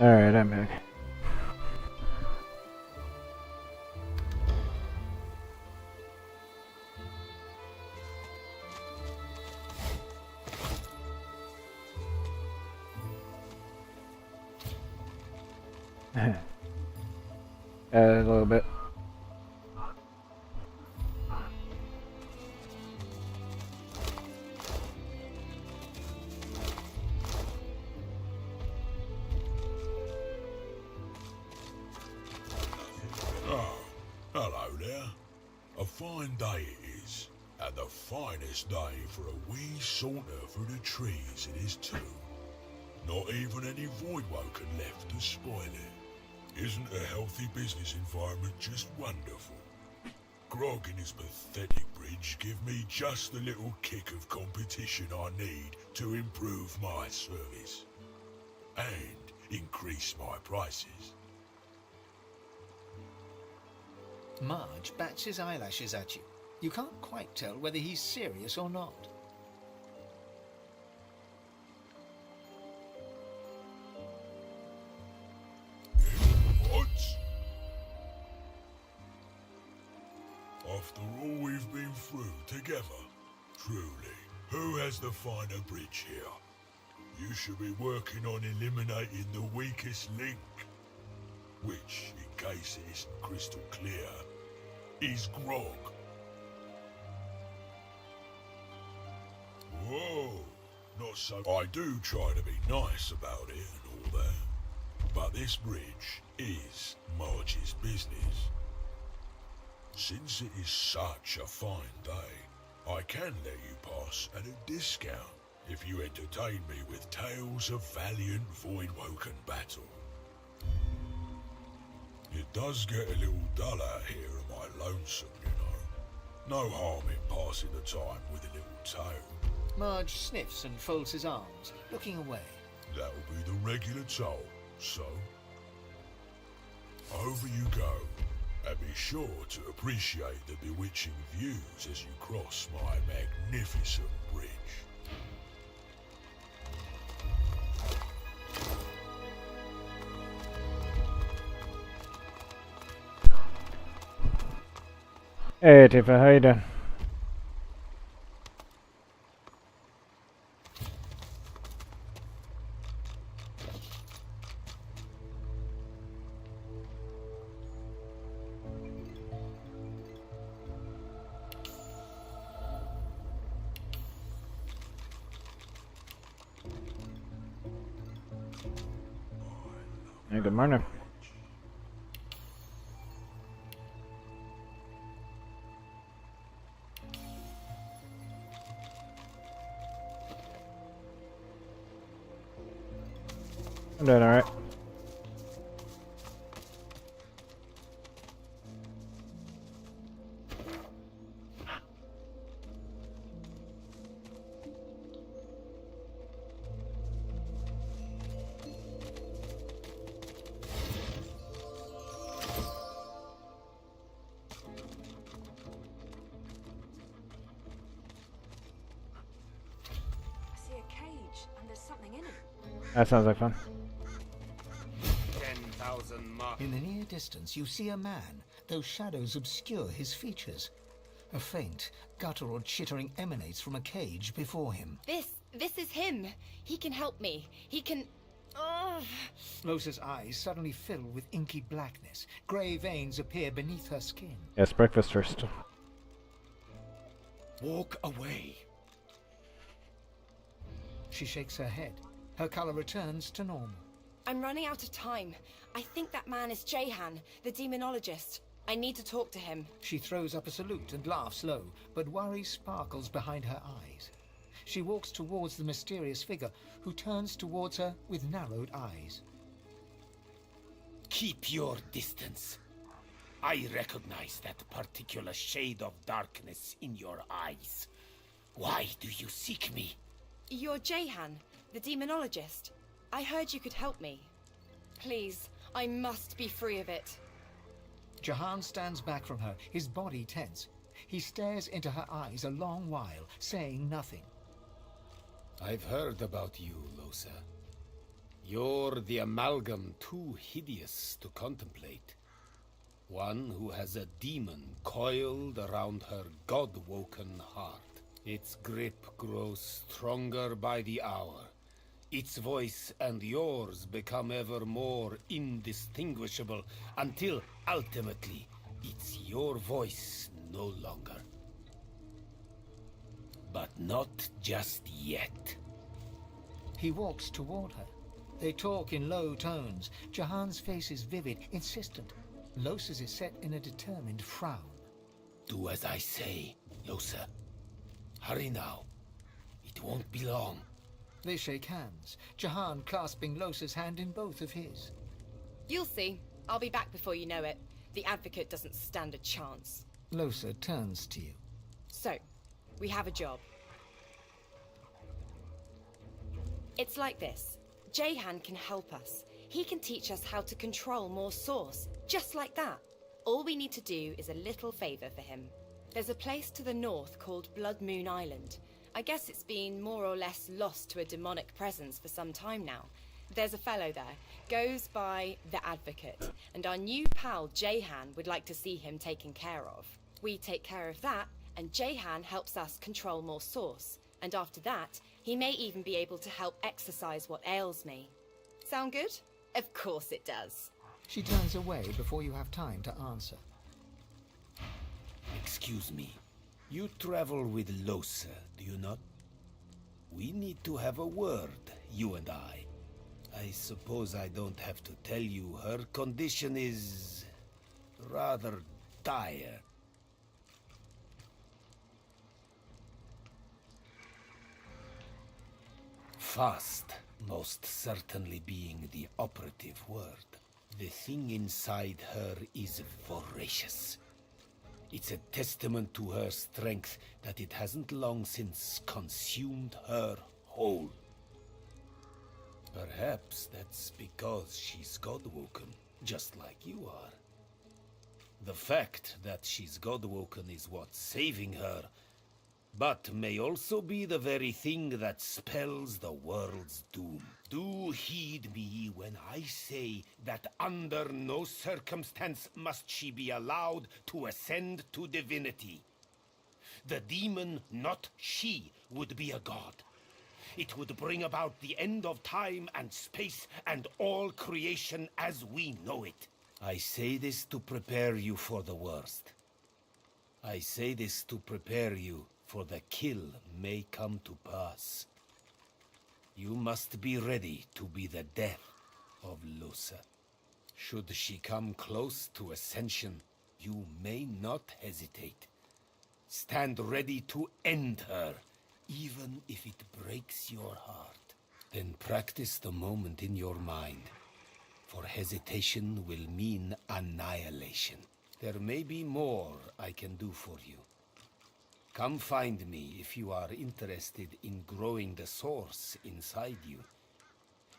Alright, I'm back. A little bit. Oh, hello there. A fine day it is, and the finest day for a wee saunter through the trees it is too. Not even any voidwoken left to spoil it. Isn't a healthy business environment just wonderful? Grog and his pathetic bridge give me just the little kick of competition I need to improve my service. And increase my prices. Marge bats his eyelashes at you. You can't quite tell whether he's serious or not. What? After all we've been through together, truly, who has the finer bridge here? You should be working on eliminating the weakest link, which, in case it isn't crystal clear, is Grog. Whoa, not so. I do try to be nice about it and all that, but this bridge is Marge's business. Since it is such a fine day, I can let you pass at a discount if you entertain me with tales of valiant voidwoken battle. It does get a little dull out here in my lonesome, you know. No harm in passing the time with a little tale. Marge sniffs and folds his arms, looking away. That'll be the regular toll, so over you go, and be sure to appreciate the bewitching views as you cross my magnificent bridge. Hey Tifa, how you doing? good morning. I'm doing alright. I see a cage, and there's something in it. That sounds like fun. 10,000 mark. In the near distance, you see a man, though shadows obscure his features. A faint, guttural chittering emanates from a cage before him. This is him. He can help me. He can... Losa's eyes suddenly fill with inky blackness. Grey veins appear beneath her skin. Yes, breakfast first. Walk away. She shakes her head. Her color returns to normal. I'm running out of time. I think that man is Jehan, the demonologist. I need to talk to him. She throws up a salute and laughs low, but worry sparkles behind her eyes. She walks towards the mysterious figure, who turns towards her with narrowed eyes. Keep your distance. I recognize that particular shade of darkness in your eyes. Why do you seek me? You're Jehan, the demonologist. I heard you could help me. Please, I must be free of it. Jahan stands back from her, his body tense. He stares into her eyes a long while, saying nothing. I've heard about you, Losa. You're the amalgam too hideous to contemplate. One who has a demon coiled around her god-woken heart. Its grip grows stronger by the hour. Its voice and yours become ever more indistinguishable until, ultimately, it's your voice no longer. But not just yet. He walks toward her. They talk in low tones. Jahan's face is vivid, insistent. Losa's is set in a determined frown. Do as I say, Losa. Hurry now. It won't be long. They shake hands, Jahan clasping Losa's hand in both of his. You'll see. I'll be back before you know it. The Advocate doesn't stand a chance. Losa turns to you. So, we have a job. It's like this. Jehan can help us. He can teach us how to control more Source, just like that. All we need to do is a little favor for him. There's a place to the north called Blood Moon Island. I guess it's been more or less lost to a demonic presence for some time now. There's a fellow there, goes by the Advocate, and our new pal Jehan would like to see him taken care of. We take care of that, and Jehan helps us control more Source. And after that, he may even be able to help exorcise what ails me. Sound good? Of course it does. She turns away before you have time to answer. Excuse me. You travel with Losa, do you not? We need to have a word, you and I. I suppose I don't have to tell you her condition is... rather dire. Fast, most certainly being the operative word. The thing inside her is voracious. It's a testament to her strength that it hasn't long since consumed her whole. Perhaps that's because she's God-woken, just like you are. The fact that she's God-woken is what's saving her, but may also be the very thing that spells the world's doom. Do heed me when I say that under no circumstance must she be allowed to ascend to divinity. The demon, not she, would be a god. It would bring about the end of time and space and all creation as we know it. I say this to prepare you for the worst. I say this to prepare you for the kill may come to pass. You must be ready to be the death of Losa. Should she come close to Ascension, you may not hesitate. Stand ready to end her, even if it breaks your heart. Then practice the moment in your mind, for hesitation will mean annihilation. There may be more I can do for you. Come find me if you are interested in growing the source inside you.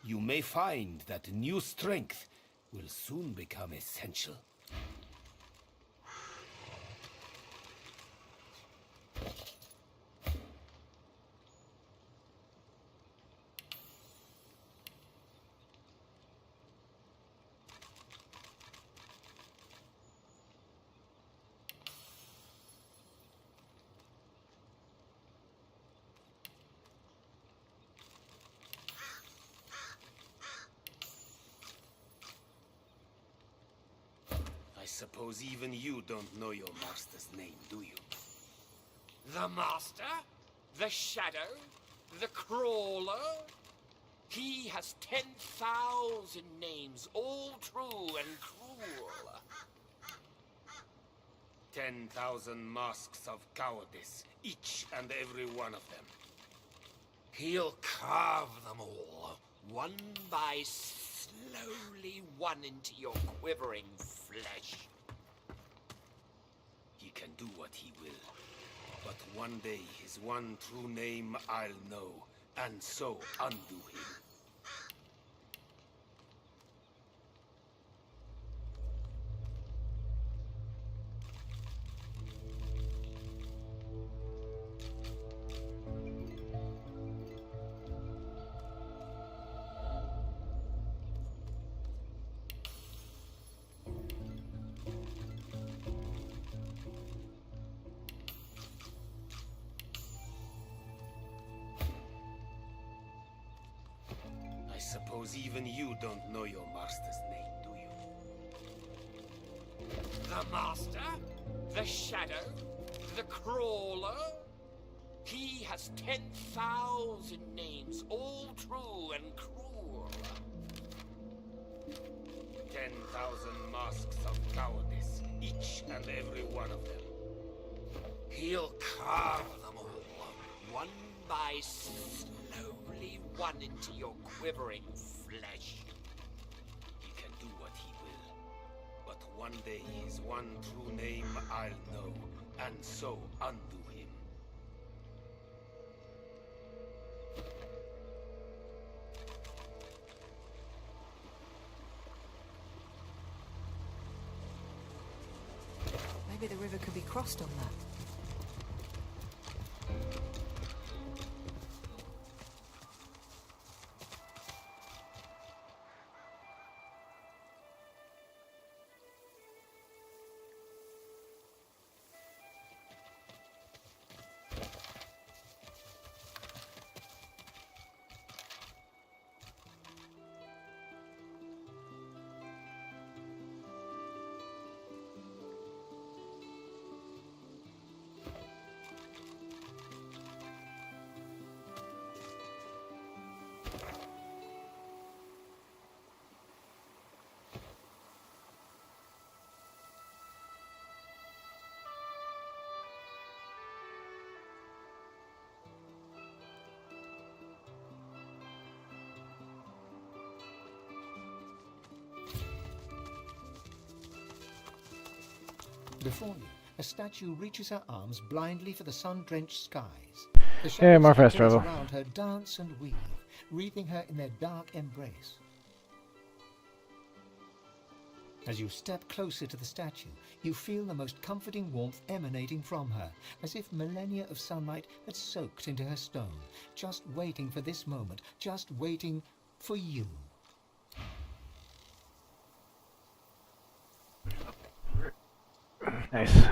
You may find that new strength will soon become essential. I suppose even you don't know your master's name, do you? The Master? The Shadow? The Crawler? He has 10,000 names, all true and cruel. 10,000 masks of cowardice, each and every one of them. He'll carve them all, one by slowly one into your quivering flesh. He can do what he will, but one day his one true name I'll know, and so undo him. I suppose even you don't know your master's name, do you? The Master? The Shadow? The Crawler? He has 10,000 names, all true and cruel. 10,000 masks of cowardice, each and every one of them. He'll carve them all, one by slowly one into your quivering flesh. He can do what he will, but one day his one true name I'll know, and so undo him. Maybe the river could be crossed on that. Before you, a statue reaches her arms blindly for the sun-drenched skies. The Yeah, more shadows fast travel. around her dance and weave, wreathing her in their dark embrace. As you step closer to the statue, you feel the most comforting warmth emanating from her, as if millennia of sunlight had soaked into her stone, just waiting for this moment, just waiting for you. Nice. A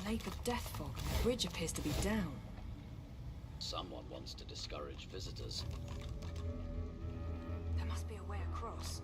lake of death fog, and the bridge appears to be down. Someone wants to discourage visitors. There must be a way across.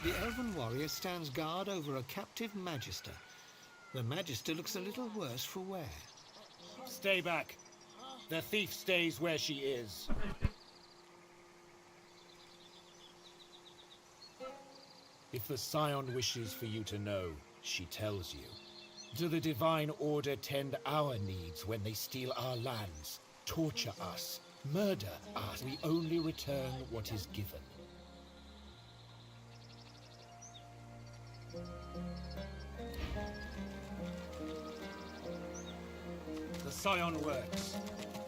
The elven warrior stands guard over a captive magister. The magister looks a little worse for wear. Stay back. The thief stays where she is. If the Scion wishes for you to know, she tells you. Do the Divine Order tend our needs when they steal our lands, torture us, murder us? We only return what is given. The Scion works.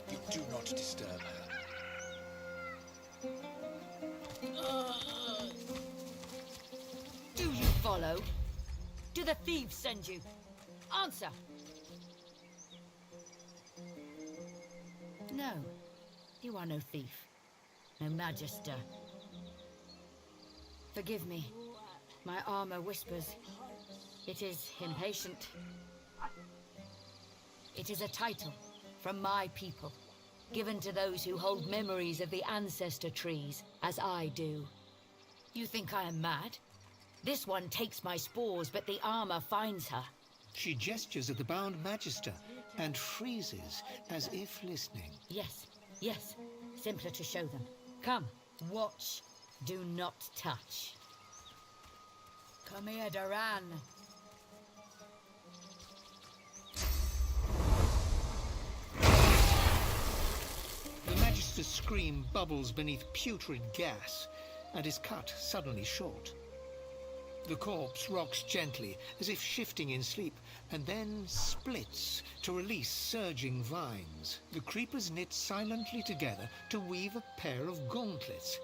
You do not disturb her. Do you follow? Do the thieves send you? Answer! No, you are no thief, no magister. Forgive me. My armor whispers. It is impatient. It is a title from my people, given to those who hold memories of the ancestor trees, as I do. You think I am mad? This one takes my spores, but the armor finds her. She gestures at the bound magister and freezes as if listening. Yes, yes. Simpler to show them. Come, watch. Do not touch. Come here, Duran. The magister's scream bubbles beneath putrid gas and is cut suddenly short. The corpse rocks gently, as if shifting in sleep, and then splits to release surging vines. The creepers knit silently together to weave a pair of gauntlets.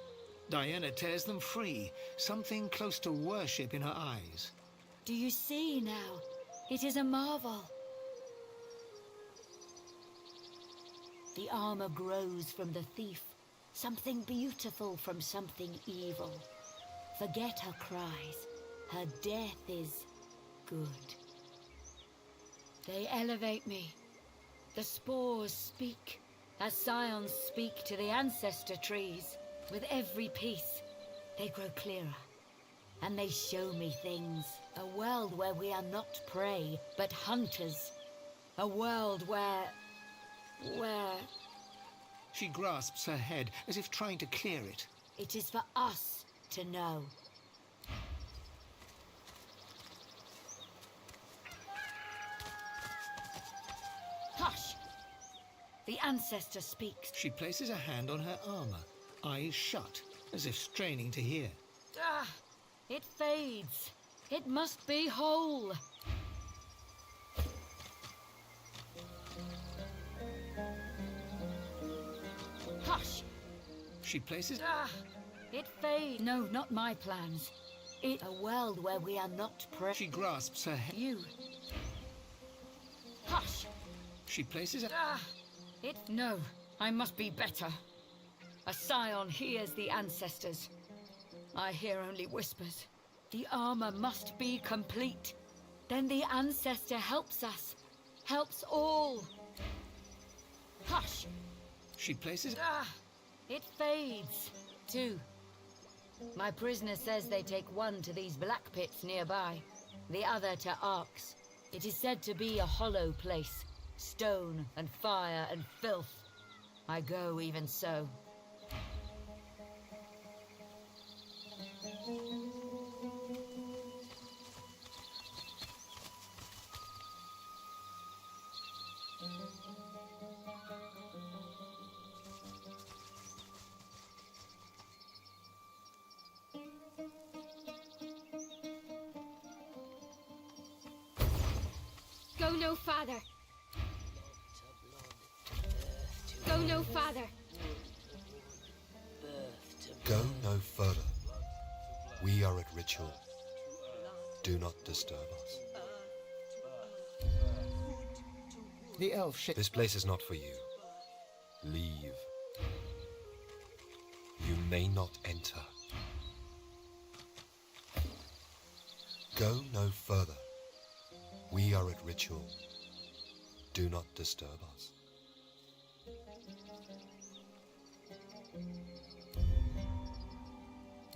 Diana tears them free, something close to worship in her eyes. Do you see now? It is a marvel. The armor grows from the thief, something beautiful from something evil. Forget her cries. Her death is good. They elevate me. The spores speak, as scions speak to the ancestor trees. With every piece, they grow clearer, and they show me things. A world where we are not prey, but hunters. A world where... She grasps her head, as if trying to clear it. It is for us to know. Hush! The ancestor speaks. She places a hand on her armor, eyes shut, as if straining to hear. Ah! It fades. It must be whole. Hush! She places... Ah! It fades. No, not my plans. A world where we are not prey. She grasps her head. You. Hush! She places a... Ah! No, I must be better. A scion hears the ancestors. I hear only whispers. The armor must be complete. Then the ancestor helps us. Helps all. Hush! She places... Ah! It fades. 2. My prisoner says they take one to these black pits nearby, the other to Arx. It is said to be a hollow place. Stone and fire and filth. I go even so. Go no farther. Go no farther. Go no further. We are at ritual. Do not disturb us. The elf This place is not for you. Leave. You may not enter. Go no further. We are at ritual. Do not disturb us.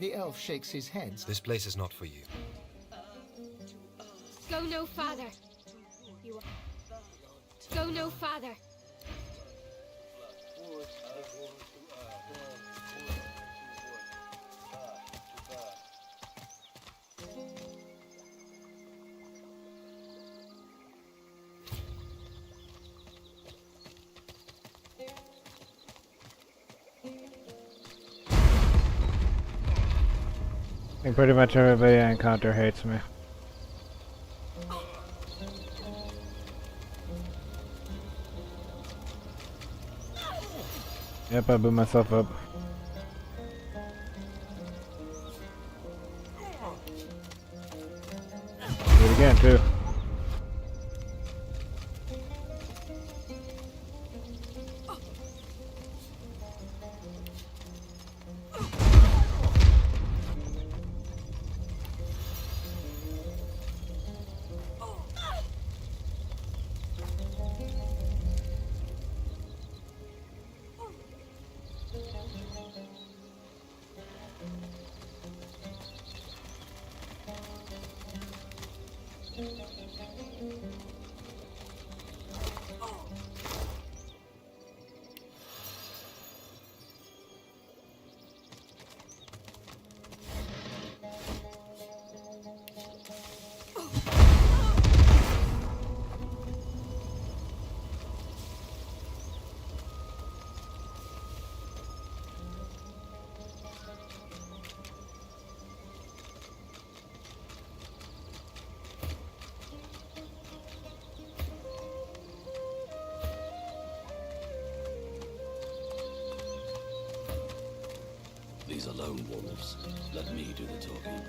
The elf shakes his head. This place is not for you. Go no farther. Go no farther. I think pretty much everybody I encounter hates me. Yep, I blew myself up. Do it again, too. These are lone wolves. Let me do the talking.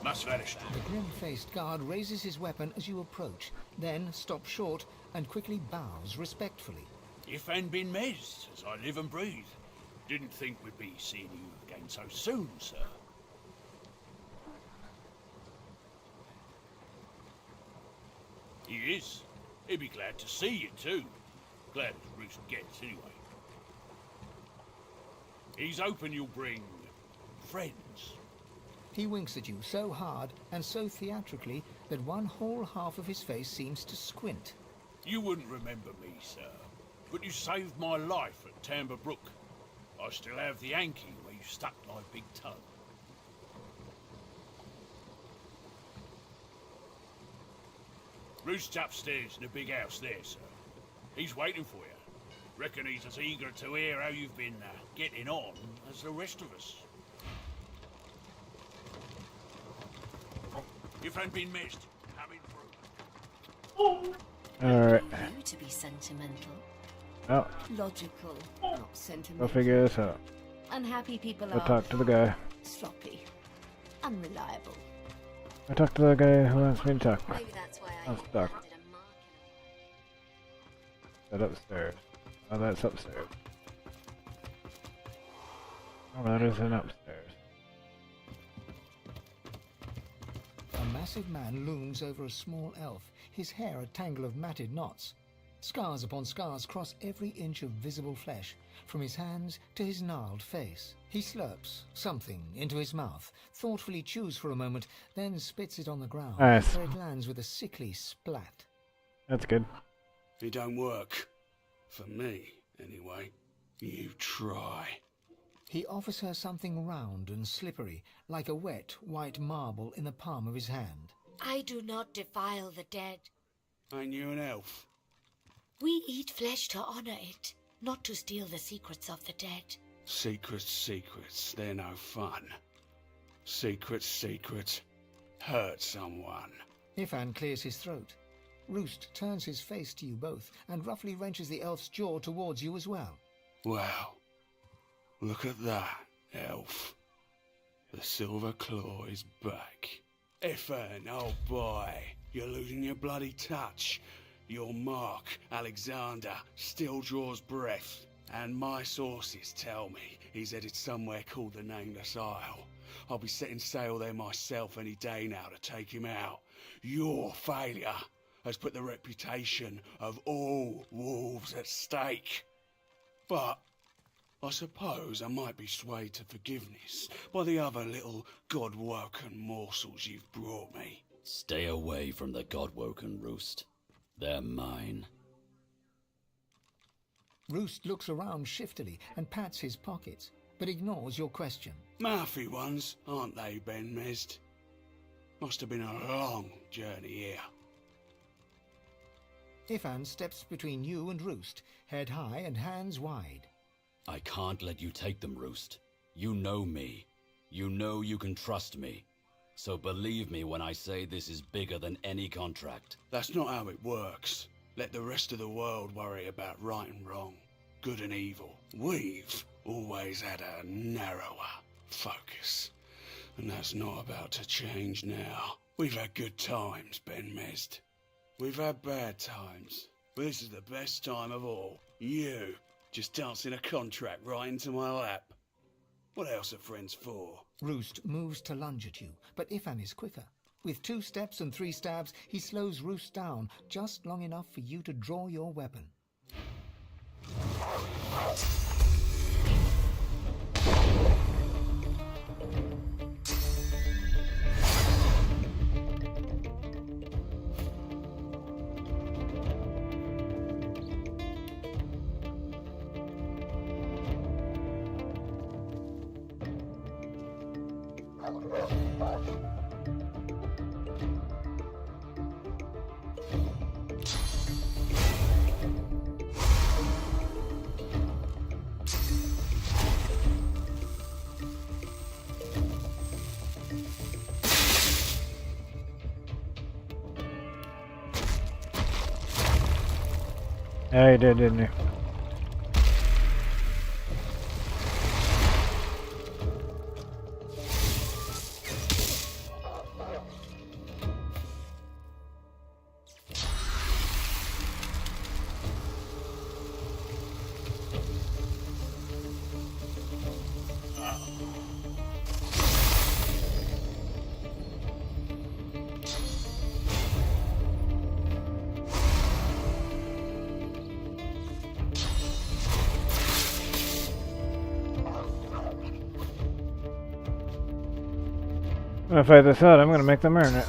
Must vanish now. The grim-faced guard raises his weapon as you approach, then stops short and quickly bows respectfully. If and been missed, as I live and breathe. Didn't think we'd be seeing you again so soon, sir. He is. He'd be glad to see you too. Glad as Roost gets anyway. He's hoping you'll bring friends. He winks at you so hard and so theatrically that one whole half of his face seems to squint. You wouldn't remember me, sir, but you saved my life at Tamber Brook. I still have the hanky where you stuck my big toe. Roost's upstairs in the big house there, sir. He's waiting for you. Reckon he's as eager to hear how you've been getting on as the rest of us. If I'd been missed, coming through. Alright. You to be sentimental. Oh. Logical, not sentimental. Go figure this out. Unhappy people Go are talk to the guy. sloppy, unreliable. I talk to the guy who wants me to talk to. Maybe that's why I'm stuck. That upstairs. Oh, that's upstairs. Oh, that isn't upstairs. A massive man looms over a small elf, his hair a tangle of matted knots. Scars upon scars cross every inch of visible flesh, from his hands to his gnarled face. He slurps something into his mouth, thoughtfully chews for a moment, then spits it on the ground, Nice. where it lands with a sickly splat. That's good. It don't work. For me, anyway. You try. He offers her something round and slippery, like a wet, white marble in the palm of his hand. I do not defile the dead. Ain't you an elf? We eat flesh to honor it, not to steal the secrets of the dead. Secrets, they're no fun. Secrets, hurt someone. Ifan clears his throat. Roost turns his face to you both and roughly wrenches the elf's jaw towards you as well. Wow. Look at that, elf. The silver claw is back. Ifan, oh boy, you're losing your bloody touch. Your Mark, Alexander, still draws breath. And my sources tell me he's headed somewhere called the Nameless Isle. I'll be setting sail there myself any day now to take him out. Your failure has put the reputation of all wolves at stake. But I suppose I might be swayed to forgiveness by the other little God-woken morsels you've brought me. Stay away from the God-woken, Roost. They're mine. Roost looks around shiftily and pats his pockets, but ignores your question. Mouthy ones, aren't they, Ben Mezd? Must have been a long journey here. Ifan steps between you and Roost, head high and hands wide. I can't let you take them, Roost. You know me. You know you can trust me. So believe me when I say this is bigger than any contract. That's not how it works. Let the rest of the world worry about right and wrong, good and evil. We've always had a narrower focus, and that's not about to change now. We've had good times, Ben Mezd. We've had bad times, but this is the best time of all. You just dancing a contract right into my lap. What else are friends for? Roost moves to lunge at you, but Ifan is quicker. With 2 steps and 3 stabs, he slows Roost down just long enough for you to draw your weapon. Yeah, he did, didn't he? I'm gonna fight this out, I'm gonna make them earn it.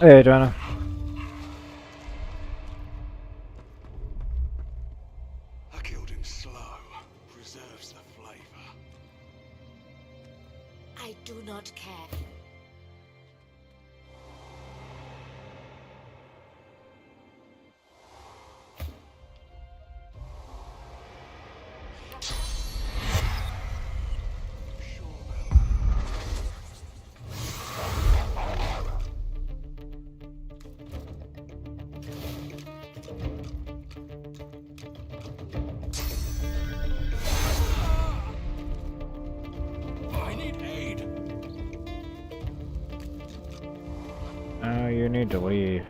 Hey, Donna. I killed him slow. Preserves the flavor. I do not care. I need aid. Oh, you need to leave.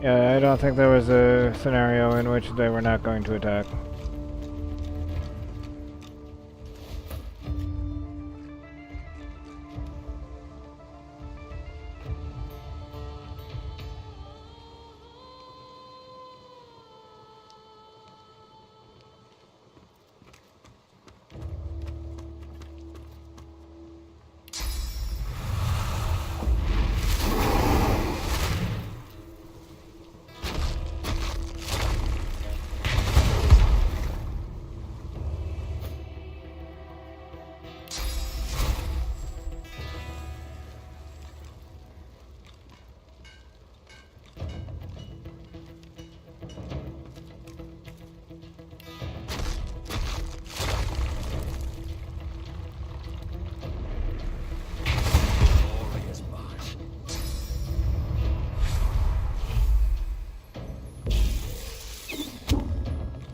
Yeah, I don't think there was a scenario in which they were not going to attack.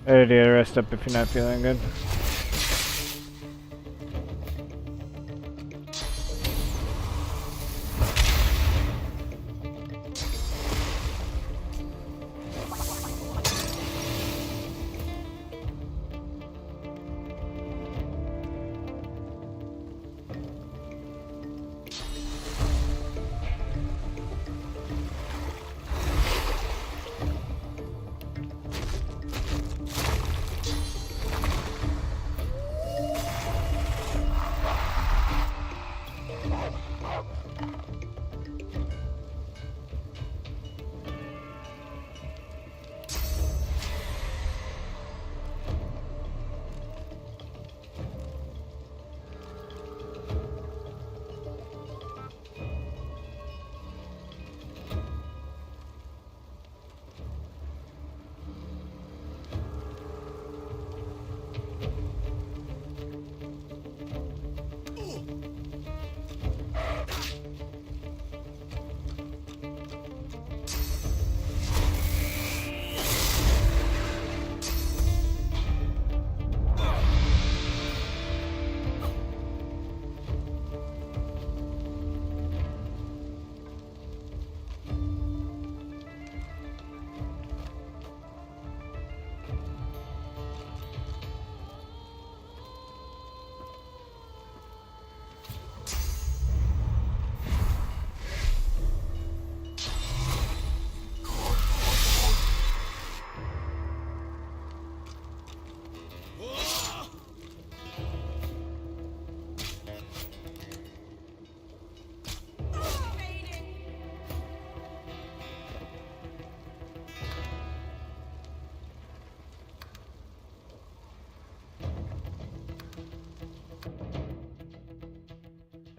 Better to rest up if you're not feeling good.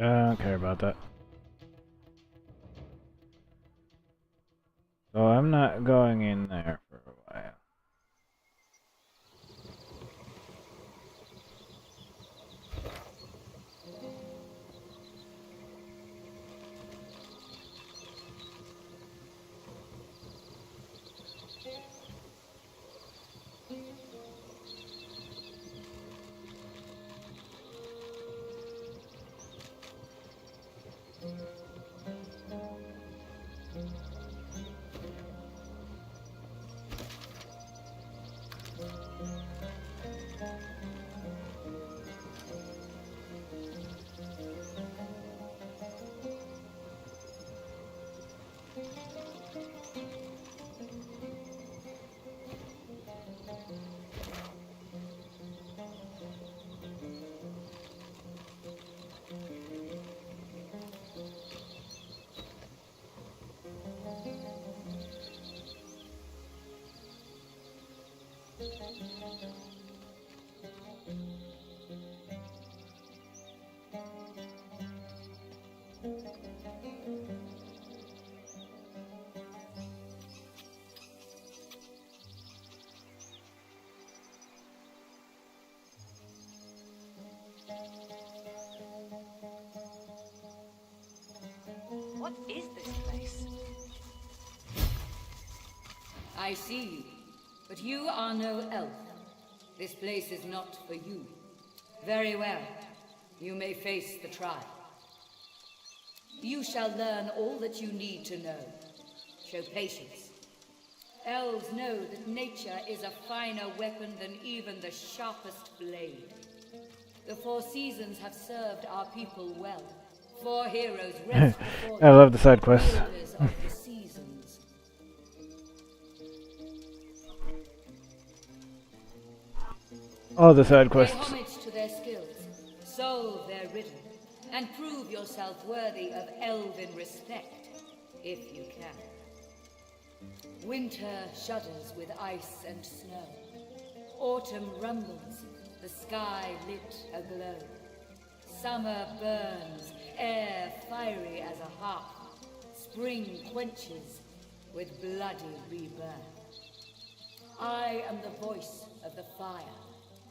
don't care about that. So I'm not going in there for a while. What is this place? I see you, but you are no elf. This place is not for you. Very well. You may face the trial. You shall learn all that you need to know. Show patience. Elves know that nature is a finer weapon than even the sharpest blade. The Four Seasons have served our people well. Four heroes rest before I love the side quests. wielders of the seasons. All the side Pay quests. homage to their skills, solve their riddle, and prove yourself worthy of elven respect, if you can. Winter shudders with ice and snow. Autumn rumbles, the sky lit aglow. Summer burns, air fiery as a hearth. Spring quenches with bloody rebirth. I am the voice of the fire.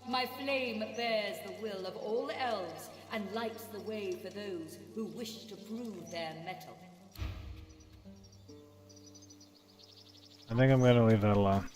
My flame bears the will of all elves and lights the way for those who wish to prove their mettle. I think I'm gonna leave that alone.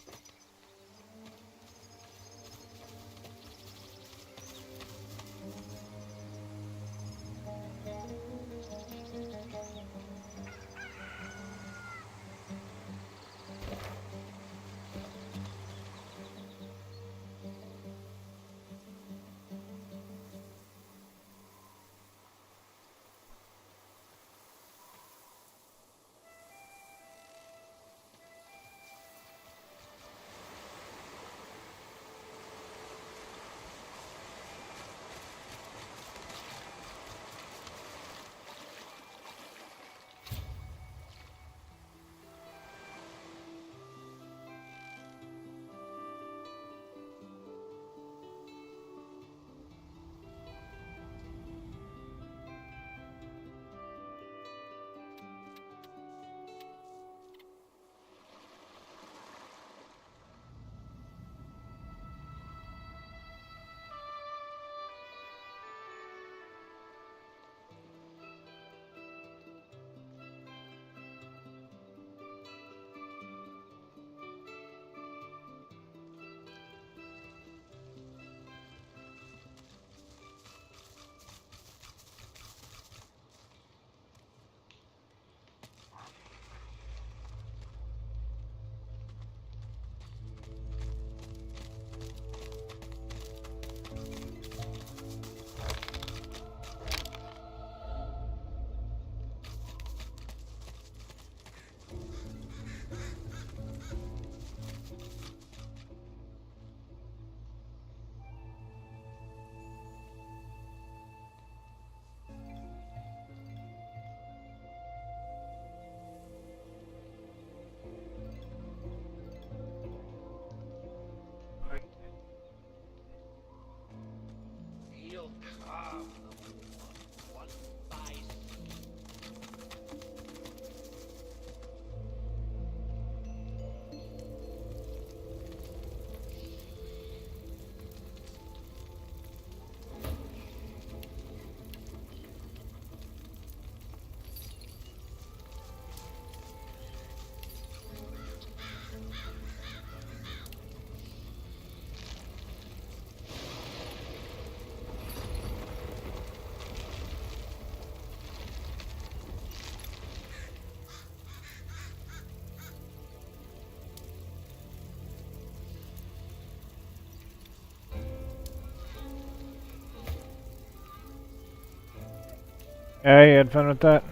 Yeah, you had fun with that?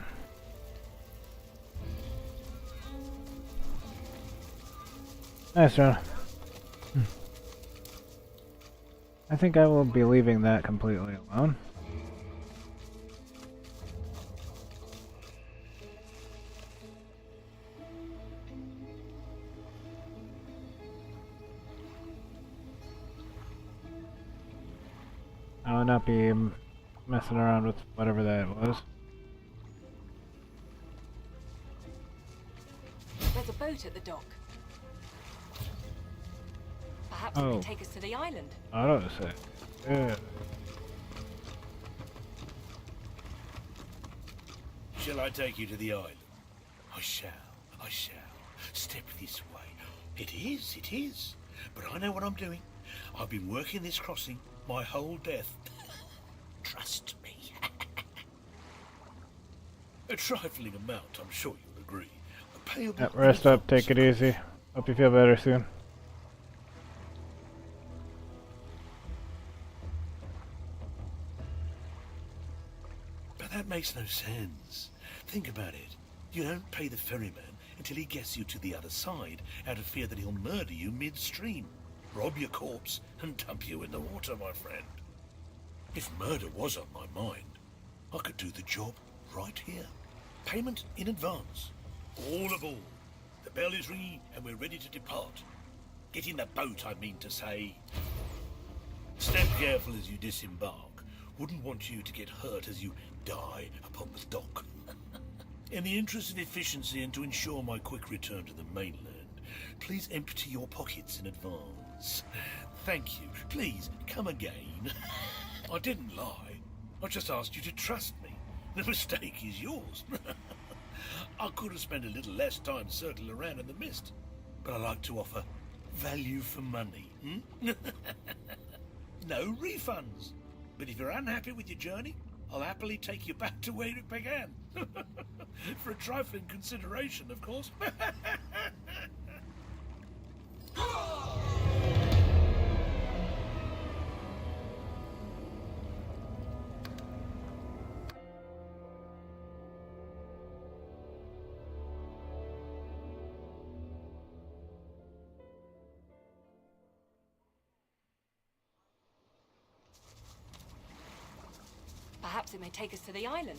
Nice, John. I think I will be leaving that completely alone. I will not be messing around with whatever that was. There's a boat at the dock. Perhaps it Oh. may take us to the island. I don't say. Yeah. Shall I take you to the island? I shall. Step this way. It is. But I know what I'm doing. I've been working this crossing my whole death. Trust me. A trifling amount, I'm sure you'll agree. Payable Yep, rest up, take it easy. Hope you feel better soon. But that makes no sense. Think about it. You don't pay the ferryman until he gets you to the other side, out of fear that he'll murder you midstream, rob your corpse, and dump you in the water, my friend. If murder was on my mind, I could do the job right here. Payment in advance. All aboard. The bell is ringing and we're ready to depart. Get in the boat, I mean to say. Step careful as you disembark. Wouldn't want you to get hurt as you die upon the dock. In the interest of efficiency and to ensure my quick return to the mainland, please empty your pockets in advance. Thank you. Please, come again. I didn't lie. I just asked you to trust me. The mistake is yours. I could have spent a little less time circling around in the mist, but I like to offer value for money. No refunds. But if you're unhappy with your journey, I'll happily take you back to where it began. For a trifling consideration, of course. Perhaps it may take us to the island.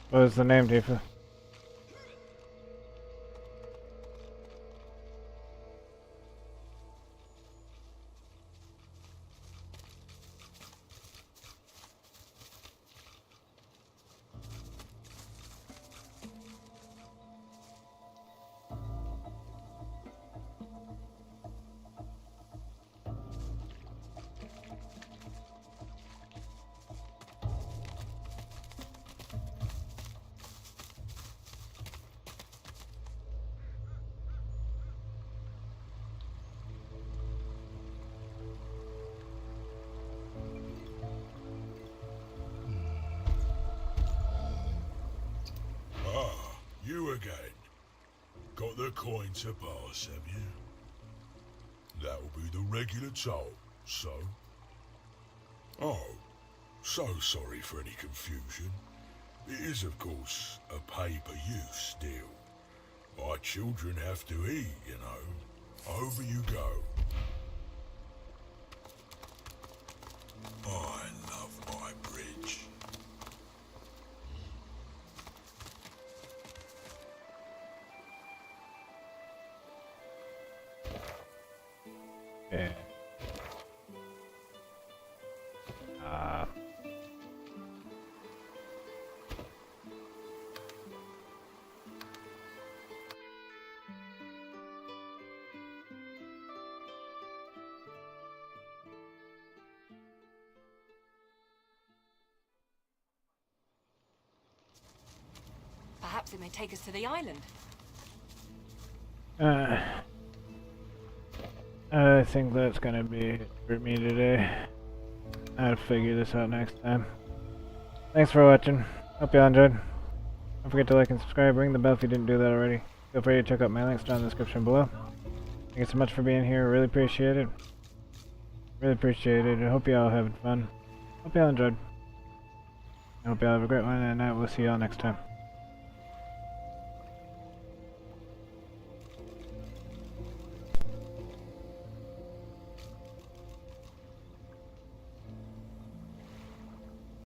What is the name, Tifa? You again. Got the coin to pass, have you? That'll be the regular toll, so? Oh, so sorry for any confusion. It is, of course, a pay-per-use deal. Our children have to eat, you know. Over you go. I love my bridge. Yeah. Perhaps it may take us to the island. I think that's gonna be it for me today. I'll figure this out next time. Thanks for watching. Hope you all enjoyed. Don't forget to like and subscribe. Ring the bell if you didn't do that already. Feel free to check out my links down in the description below. Thank you so much for being here. Really appreciate it. Really appreciate it. I hope you all having fun. Hope you all enjoyed. I hope you all have a great one, and I will see you all next time.